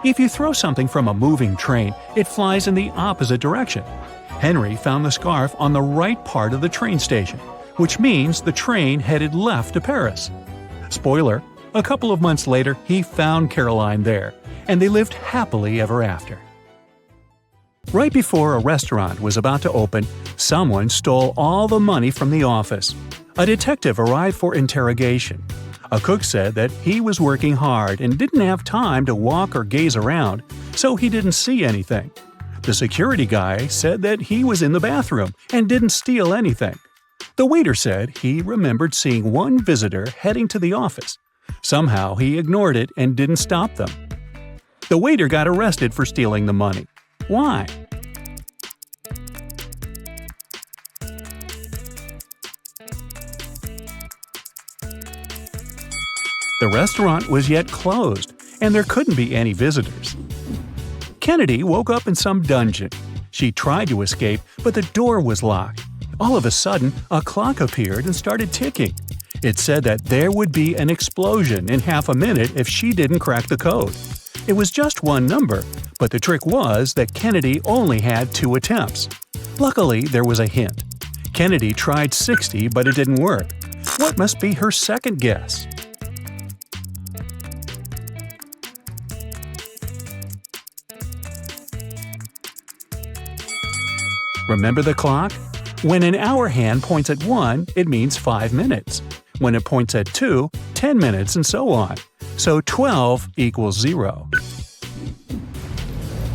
If you throw something from a moving train, it flies in the opposite direction. Henry found the scarf on the right part of the train station, which means the train headed left to Paris. Spoiler, a couple of months later he found Caroline there, and they lived happily ever after. Right before a restaurant was about to open, someone stole all the money from the office. A detective arrived for interrogation. A cook said that he was working hard and didn't have time to walk or gaze around, so he didn't see anything. The security guy said that he was in the bathroom and didn't steal anything. The waiter said he remembered seeing one visitor heading to the office. Somehow he ignored it and didn't stop them. The waiter got arrested for stealing the money. Why? The restaurant was yet closed, and there couldn't be any visitors. Kennedy woke up in some dungeon. She tried to escape, but the door was locked. All of a sudden, a clock appeared and started ticking. It said that there would be an explosion in half a minute if she didn't crack the code. It was just one number, but the trick was that Kennedy only had 2 attempts. Luckily, there was a hint. Kennedy tried 60, but it didn't work. What must be her second guess? Remember the clock? When an hour hand points at 1, it means 5 minutes. When it points at 2, 10 minutes, and so on. So 12 equals 0.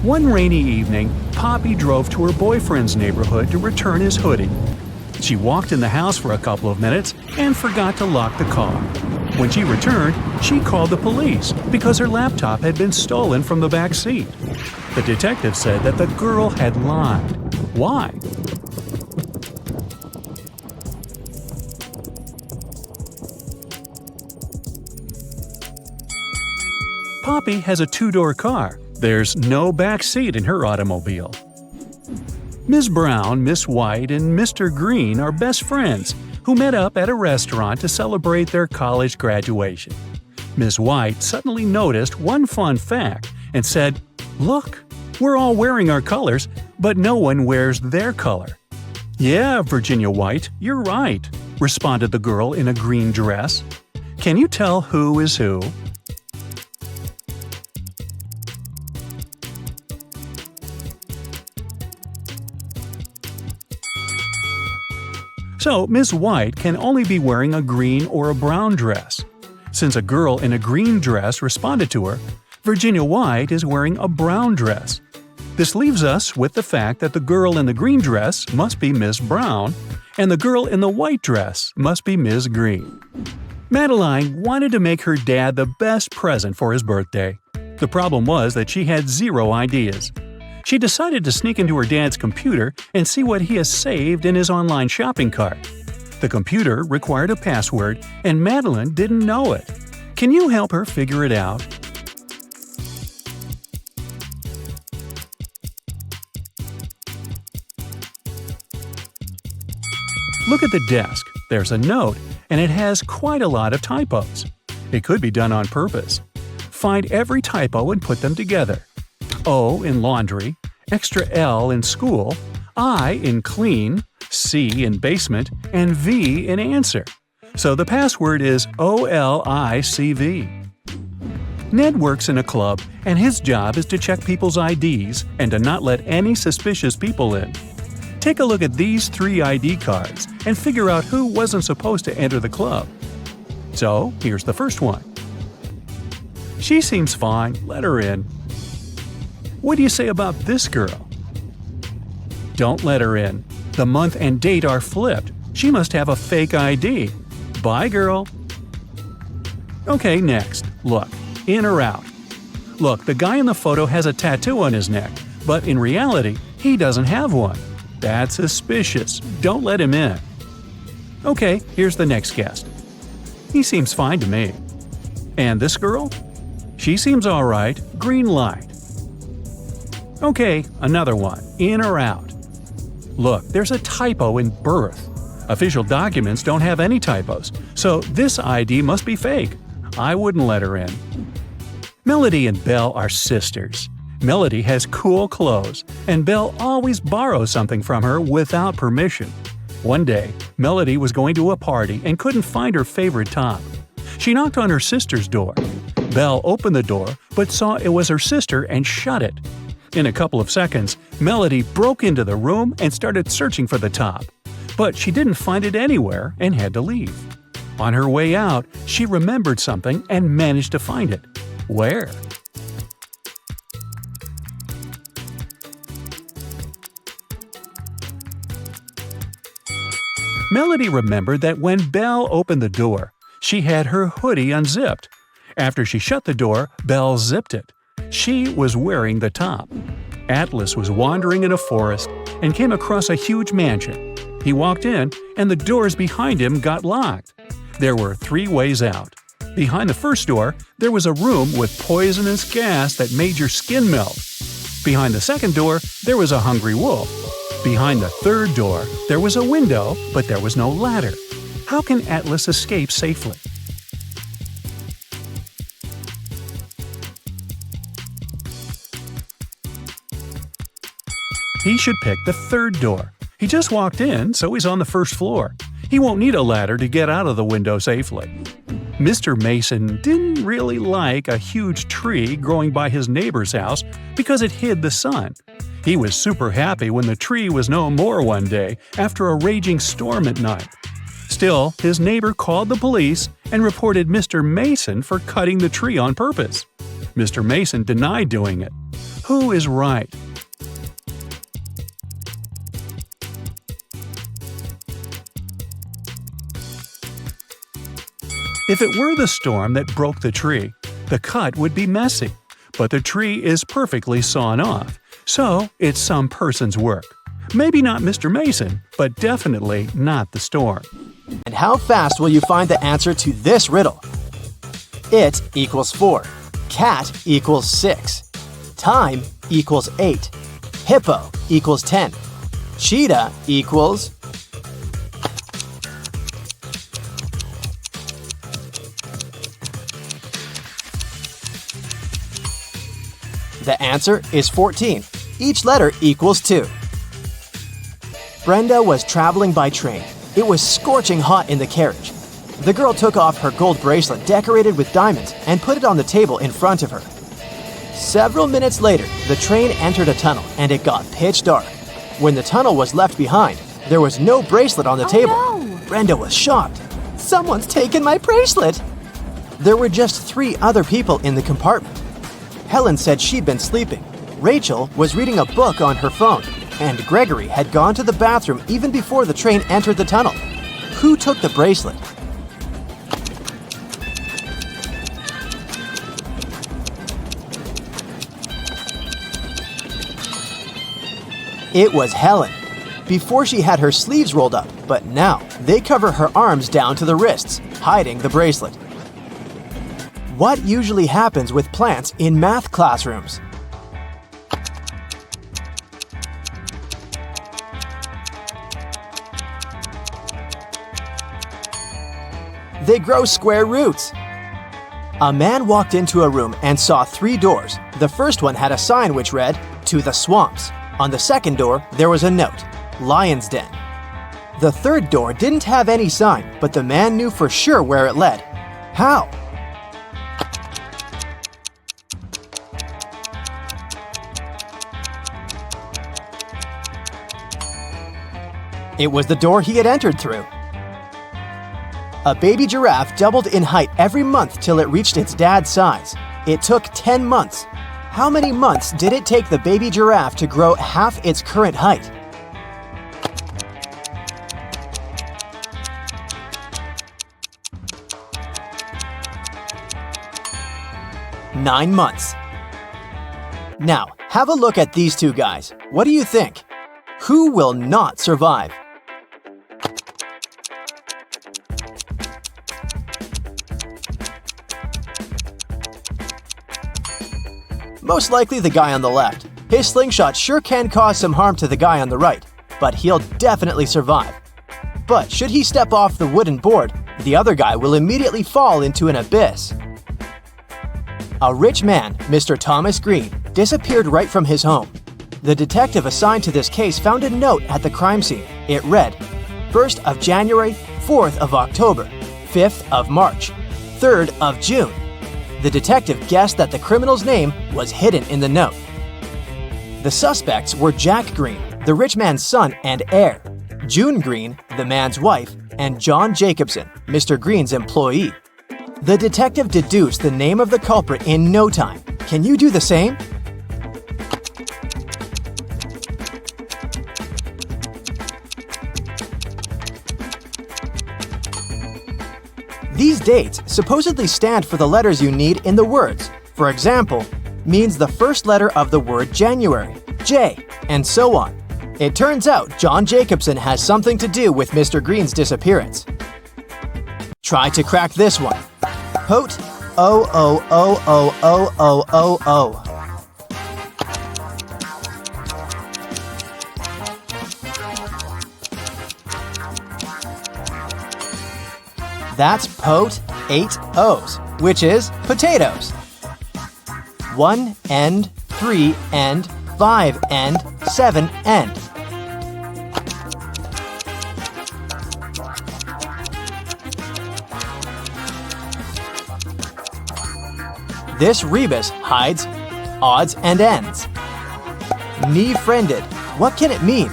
One rainy evening, Poppy drove to her boyfriend's neighborhood to return his hoodie. She walked in the house for a couple of minutes and forgot to lock the car. When she returned, she called the police because her laptop had been stolen from the back seat. The detective said that the girl had lied. Why? Poppy has a 2-door car. There's no back seat in her automobile. Ms. Brown, Miss White, and Mr. Green are best friends who met up at a restaurant to celebrate their college graduation. Ms. White suddenly noticed one fun fact and said, "Look, we're all wearing our colors, but no one wears their color." "Yeah, Virginia White, you're right," responded the girl in a green dress. "Can you tell who is who?" So, Miss White can only be wearing a green or a brown dress. Since a girl in a green dress responded to her, Virginia White is wearing a brown dress. This leaves us with the fact that the girl in the green dress must be Miss Brown, and the girl in the white dress must be Miss Green. Madeline wanted to make her dad the best present for his birthday. The problem was that she had 0 ideas. She decided to sneak into her dad's computer and see what he has saved in his online shopping cart. The computer required a password, and Madeline didn't know it. Can you help her figure it out? Look at the desk. There's a note, and it has quite a lot of typos. It could be done on purpose. Find every typo and put them together. O in laundry, extra L in school, I in clean, C in basement, and V in answer. So the password is OLICV. Ned works in a club, and his job is to check people's IDs and to not let any suspicious people in. Take a look at these 3 ID cards and figure out who wasn't supposed to enter the club. So here's the first one. She seems fine, let her in. What do you say about this girl? Don't let her in. The month and date are flipped. She must have a fake ID. Bye, girl. Okay, next. Look, in or out? Look, the guy in the photo has a tattoo on his neck, but in reality, he doesn't have one. That's suspicious. Don't let him in. Okay, here's the next guest. He seems fine to me. And this girl? She seems alright. Green light. Okay, another one. In or out? Look, there's a typo in birth. Official documents don't have any typos, so this ID must be fake. I wouldn't let her in. Melody and Belle are sisters. Melody has cool clothes, and Belle always borrows something from her without permission. One day, Melody was going to a party and couldn't find her favorite top. She knocked on her sister's door. Belle opened the door, but saw it was her sister and shut it. In a couple of seconds, Melody broke into the room and started searching for the top. But she didn't find it anywhere and had to leave. On her way out, she remembered something and managed to find it. Where? Melody remembered that when Belle opened the door, she had her hoodie unzipped. After she shut the door, Belle zipped it. She was wearing the top. Atlas was wandering in a forest and came across a huge mansion. He walked in, and the doors behind him got locked. There were 3 ways out. Behind the first door, there was a room with poisonous gas that made your skin melt. Behind the second door, there was a hungry wolf. Behind the third door, there was a window, but there was no ladder. How can Atlas escape safely? He should pick the third door. He just walked in, so he's on the first floor. He won't need a ladder to get out of the window safely. Mr. Mason didn't really like a huge tree growing by his neighbor's house because it hid the sun. He was super happy when the tree was no more one day after a raging storm at night. Still, his neighbor called the police and reported Mr. Mason for cutting the tree on purpose. Mr. Mason denied doing it. Who is right? If it were the storm that broke the tree, the cut would be messy, but the tree is perfectly sawn off, so it's some person's work. Maybe not Mr. Mason, but definitely not the storm. And how fast will you find the answer to this riddle? It equals 4. Cat equals 6. Time equals 8. Hippo equals 10. Cheetah equals... The answer is 14. Each letter equals 2. Brenda was traveling by train. It was scorching hot in the carriage. The girl took off her gold bracelet decorated with diamonds and put it on the table in front of her. Several minutes later, the train entered a tunnel and it got pitch dark. When the tunnel was left behind, there was no bracelet on the table. No. Brenda was shocked. Someone's taken my bracelet! There were just 3 other people in the compartment. Helen said she'd been sleeping. Rachel was reading a book on her phone, and Gregory had gone to the bathroom even before the train entered the tunnel. Who took the bracelet? It was Helen. Before she had her sleeves rolled up, but now they cover her arms down to the wrists, hiding the bracelet. What usually happens with plants in math classrooms? They grow square roots. A man walked into a room and saw 3 doors. The first one had a sign which read, "To the swamps." On the second door, there was a note, "Lion's Den." The third door didn't have any sign, but the man knew for sure where it led. How? It was the door he had entered through. A baby giraffe doubled in height every month till it reached its dad's size. It took 10 months. How many months did it take the baby giraffe to grow half its current height? "9 months. Now, have a look at these two guys. What do you think? Who will not survive? Most likely the guy on the left. His slingshot sure can cause some harm to the guy on the right, but he'll definitely survive. But should he step off the wooden board, the other guy will immediately fall into an abyss. A rich man, Mr. Thomas Green, disappeared right from his home. The detective assigned to this case found a note at the crime scene. It read, 1st of January, 4th of October, 5th of March, 3rd of June. The detective guessed that the criminal's name was hidden in the note. The suspects were Jack Green, the rich man's son and heir, June Green, the man's wife, and John Jacobson, Mr. Green's employee. The detective deduced the name of the culprit in no time. Can you do the same? These dates supposedly stand for the letters you need in the words. For example, means the first letter of the word January, J, and so on. It turns out John Jacobson has something to do with Mr. Green's disappearance. Try to crack this one. Pote O. That's Pote 8 O's, which is potatoes. 1 end, 3 end, 5 end, 7 end. This rebus hides odds and ends. Knee-friended. What can it mean?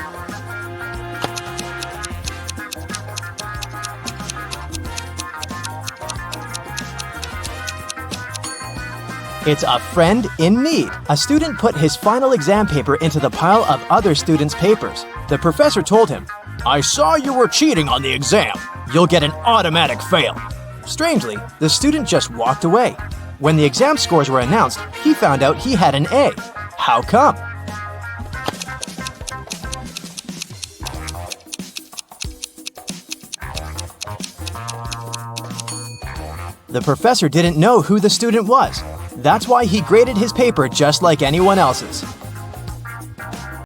It's a friend in need. A student put his final exam paper into the pile of other students' papers. The professor told him, "I saw you were cheating on the exam. You'll get an automatic fail." Strangely, the student just walked away. When the exam scores were announced, he found out he had an A. How come? The professor didn't know who the student was. That's why he graded his paper just like anyone else's.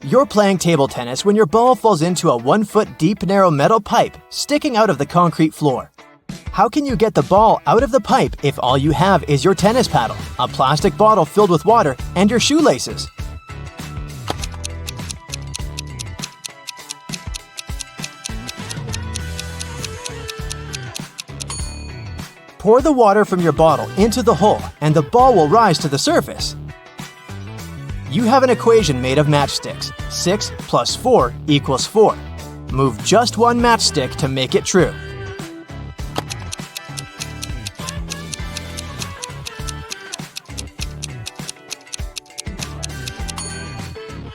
You're playing table tennis when your ball falls into a 1-foot deep narrow metal pipe sticking out of the concrete floor. How can you get the ball out of the pipe if all you have is your tennis paddle, a plastic bottle filled with water, and your shoelaces? Pour the water from your bottle into the hole and the ball will rise to the surface. You have an equation made of matchsticks. 6 plus 4 equals 4. Move just one matchstick to make it true.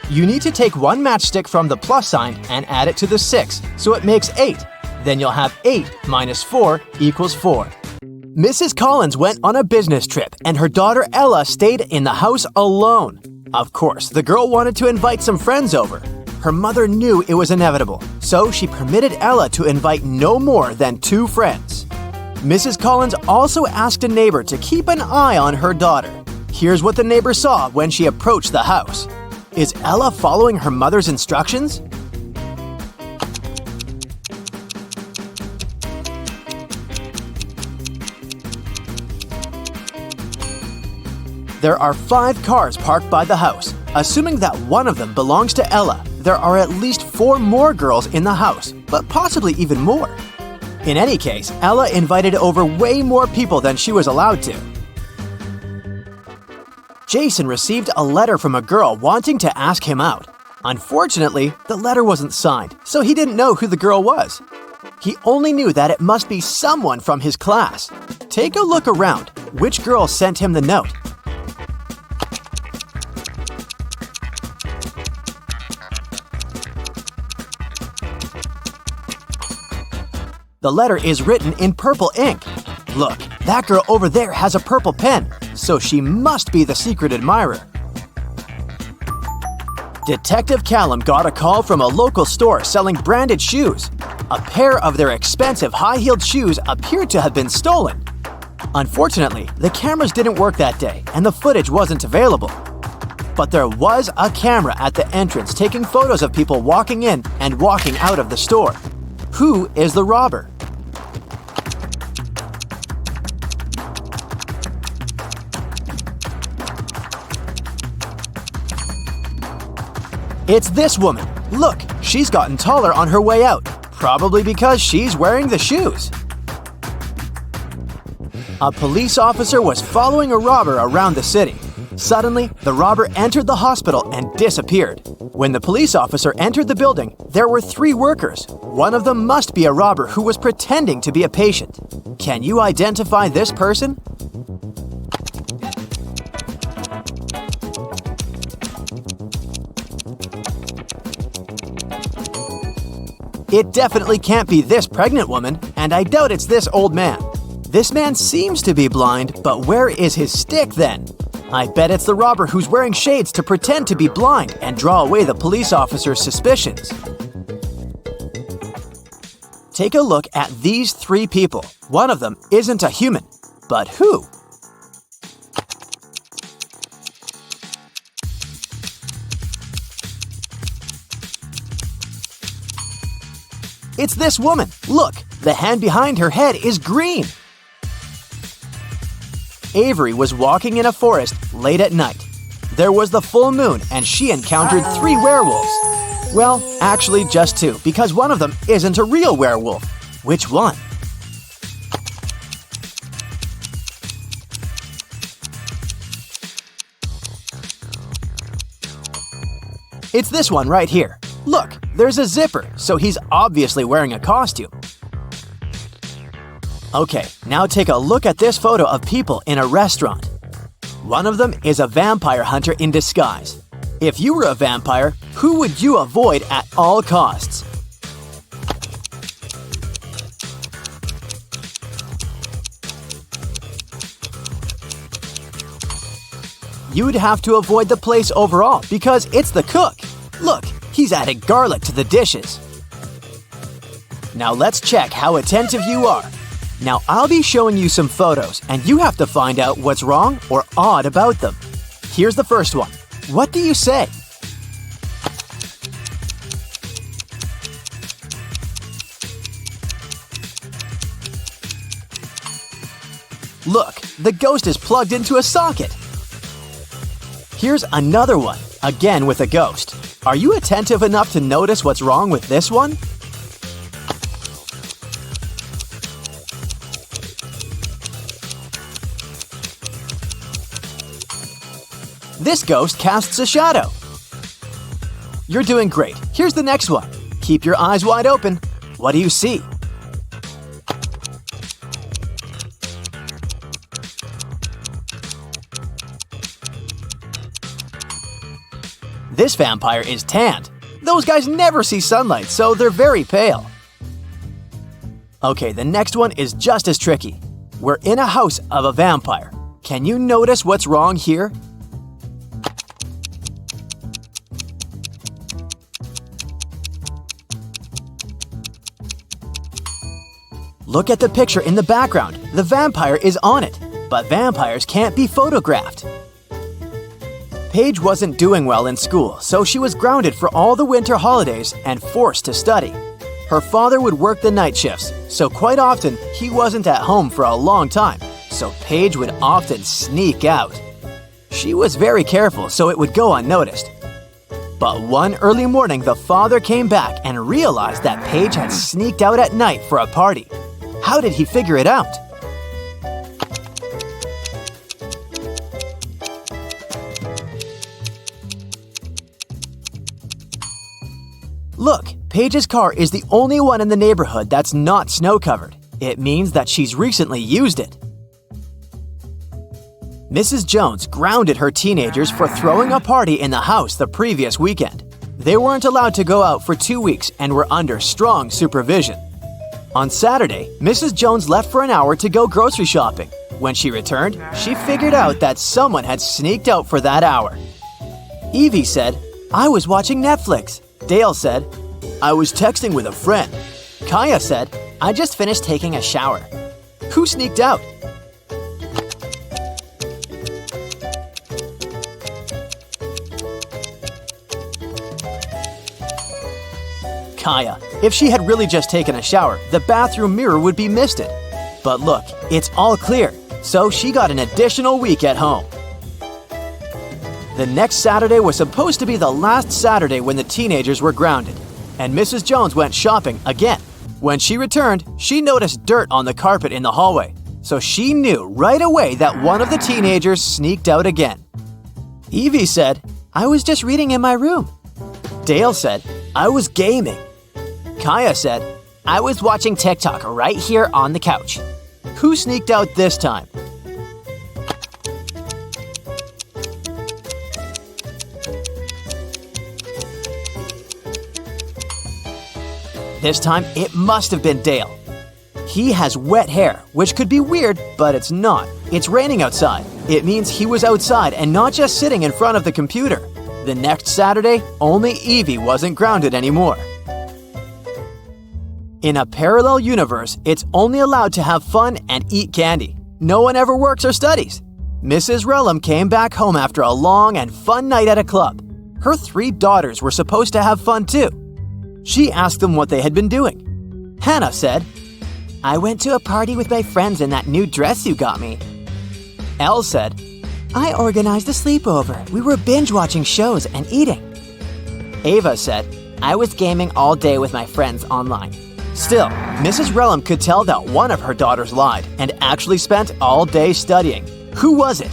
You need to take one matchstick from the plus sign and add it to the 6, so it makes 8. Then you'll have 8 minus 4 equals 4. Mrs. Collins went on a business trip and her daughter Ella stayed in the house alone. Of course, the girl wanted to invite some friends over. Her mother knew it was inevitable, so she permitted Ella to invite no more than 2 friends. Mrs. Collins also asked a neighbor to keep an eye on her daughter. Here's what the neighbor saw when she approached the house. Is Ella following her mother's instructions? There are 5 cars parked by the house. Assuming that one of them belongs to Ella, there are at least 4 more girls in the house, but possibly even more. In any case, Ella invited over way more people than she was allowed to. Jason received a letter from a girl wanting to ask him out. Unfortunately, the letter wasn't signed, so he didn't know who the girl was. He only knew that it must be someone from his class. Take a look around. Which girl sent him the note? The letter is written in purple ink. Look, that girl over there has a purple pen, so she must be the secret admirer. Detective Callum got a call from a local store selling branded shoes. A pair of their expensive high-heeled shoes appeared to have been stolen. Unfortunately, the cameras didn't work that day and the footage wasn't available. But there was a camera at the entrance taking photos of people walking in and walking out of the store. Who is the robber? It's this woman. Look, she's gotten taller on her way out, probably because she's wearing the shoes. A police officer was following a robber around the city. Suddenly, the robber entered the hospital and disappeared. When the police officer entered the building, there were 3 workers. One of them must be a robber who was pretending to be a patient. Can you identify this person? It definitely can't be this pregnant woman, and I doubt it's this old man. This man seems to be blind, but where is his stick then? I bet it's the robber who's wearing shades to pretend to be blind and draw away the police officer's suspicions. Take a look at these 3 people. One of them isn't a human, but who? It's this woman. Look, the hand behind her head is green. Avery was walking in a forest late at night. There was the full moon and she encountered 3 werewolves. Well, actually just 2, because one of them isn't a real werewolf. Which one? It's this one right here. Look, there's a zipper, so he's obviously wearing a costume. Okay, now take a look at this photo of people in a restaurant. One of them is a vampire hunter in disguise. If you were a vampire, who would you avoid at all costs? You'd have to avoid the place overall because it's the cook. Look, he's adding garlic to the dishes. Now let's check how attentive you are. Now I'll be showing you some photos and you have to find out what's wrong or odd about them. Here's the first one. What do you say? Look, the ghost is plugged into a socket. Here's another one, again with a ghost. Are you attentive enough to notice what's wrong with this one? This ghost casts a shadow. You're doing great. Here's the next one. Keep your eyes wide open. What do you see? This vampire is tanned. Those guys never see sunlight, so they're very pale. Okay, the next one is just as tricky. We're in a house of a vampire. Can you notice what's wrong here? Look at the picture in the background. The vampire is on it, but vampires can't be photographed. Paige wasn't doing well in school, so she was grounded for all the winter holidays and forced to study. Her father would work the night shifts, so quite often he wasn't at home for a long time, so Paige would often sneak out. She was very careful so it would go unnoticed. But one early morning, the father came back and realized that Paige had sneaked out at night for a party. How did he figure it out? Look, Paige's car is the only one in the neighborhood that's not snow-covered. It means that she's recently used it. Mrs. Jones grounded her teenagers for throwing a party in the house the previous weekend. They weren't allowed to go out for 2 weeks and were under strong supervision. On Saturday, Mrs. Jones left for an hour to go grocery shopping. When she returned, she figured out that someone had sneaked out for that hour. Evie said, I was watching Netflix. Dale said, I was texting with a friend. Kaya said, I just finished taking a shower. Who sneaked out? Kaya. If she had really just taken a shower, the bathroom mirror would be misted. But look, it's all clear, so she got an additional week at home. The next Saturday was supposed to be the last Saturday when the teenagers were grounded, and Mrs. Jones went shopping again. When she returned, she noticed dirt on the carpet in the hallway, so she knew right away that one of the teenagers sneaked out again. Evie said, I was just reading in my room. Dale said, I was gaming. Kaya said, I was watching TikTok right here on the couch. Who sneaked out this time? This time, it must have been Dale. He has wet hair, which could be weird, but it's not. It's raining outside. It means he was outside and not just sitting in front of the computer. The next Saturday, only Evie wasn't grounded anymore. In a parallel universe, it's only allowed to have fun and eat candy. No one ever works or studies. Mrs. Relham came back home after a long and fun night at a club. Her 3 daughters were supposed to have fun too. She asked them what they had been doing. Hannah said, I went to a party with my friends in that new dress you got me. Elle said, I organized a sleepover. We were binge-watching shows and eating. Ava said, I was gaming all day with my friends online. Still, Mrs. Relham could tell that one of her daughters lied and actually spent all day studying. Who was it?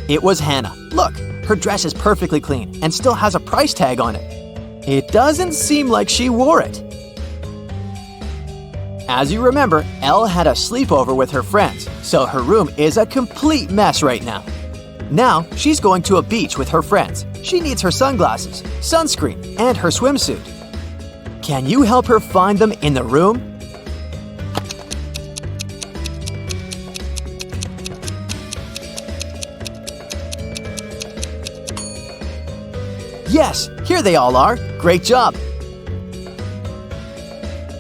It was Hannah. Look, her dress is perfectly clean and still has a price tag on it. It doesn't seem like she wore it. As you remember, Elle had a sleepover with her friends, so her room is a complete mess right now. Now, she's going to a beach with her friends. She needs her sunglasses, sunscreen, and her swimsuit. Can you help her find them in the room? Yes, here they all are. Great job.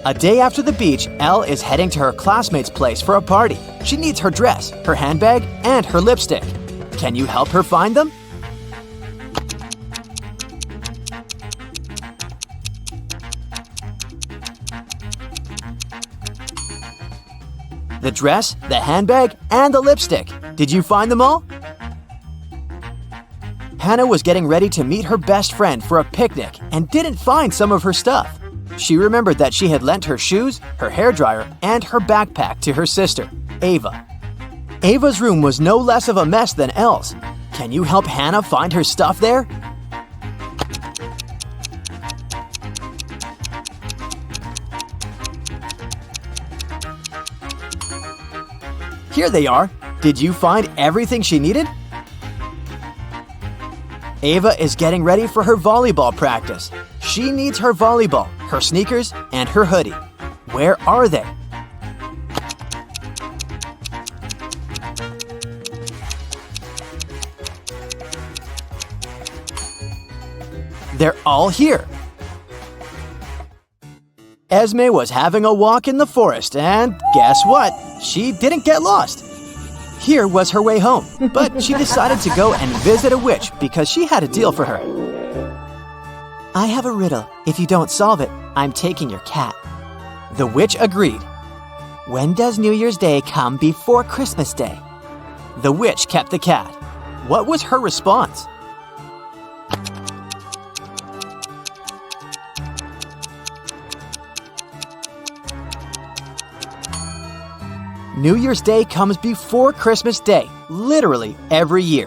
A day after the beach, Elle is heading to her classmate's place for a party. She needs her dress, her handbag, and her lipstick. Can you help her find them? The dress, the handbag, and the lipstick. Did you find them all? Hannah was getting ready to meet her best friend for a picnic and didn't find some of her stuff. She remembered that she had lent her shoes, her hairdryer, and her backpack to her sister, Ava. Ava's room was no less of a mess than Elle's. Can you help Hannah find her stuff there? Here they are. Did you find everything she needed? Ava is getting ready for her volleyball practice. She needs her volleyball, her sneakers, and her hoodie. Where are they? They're all here. Esme was having a walk in the forest, and guess what? She didn't get lost. Here was her way home, but she decided to go and visit a witch because she had a deal for her. I have a riddle. If you don't solve it, I'm taking your cat. The witch agreed. When does New Year's Day come before Christmas Day? The witch kept the cat. What was her response? New Year's Day comes before Christmas Day, literally every year.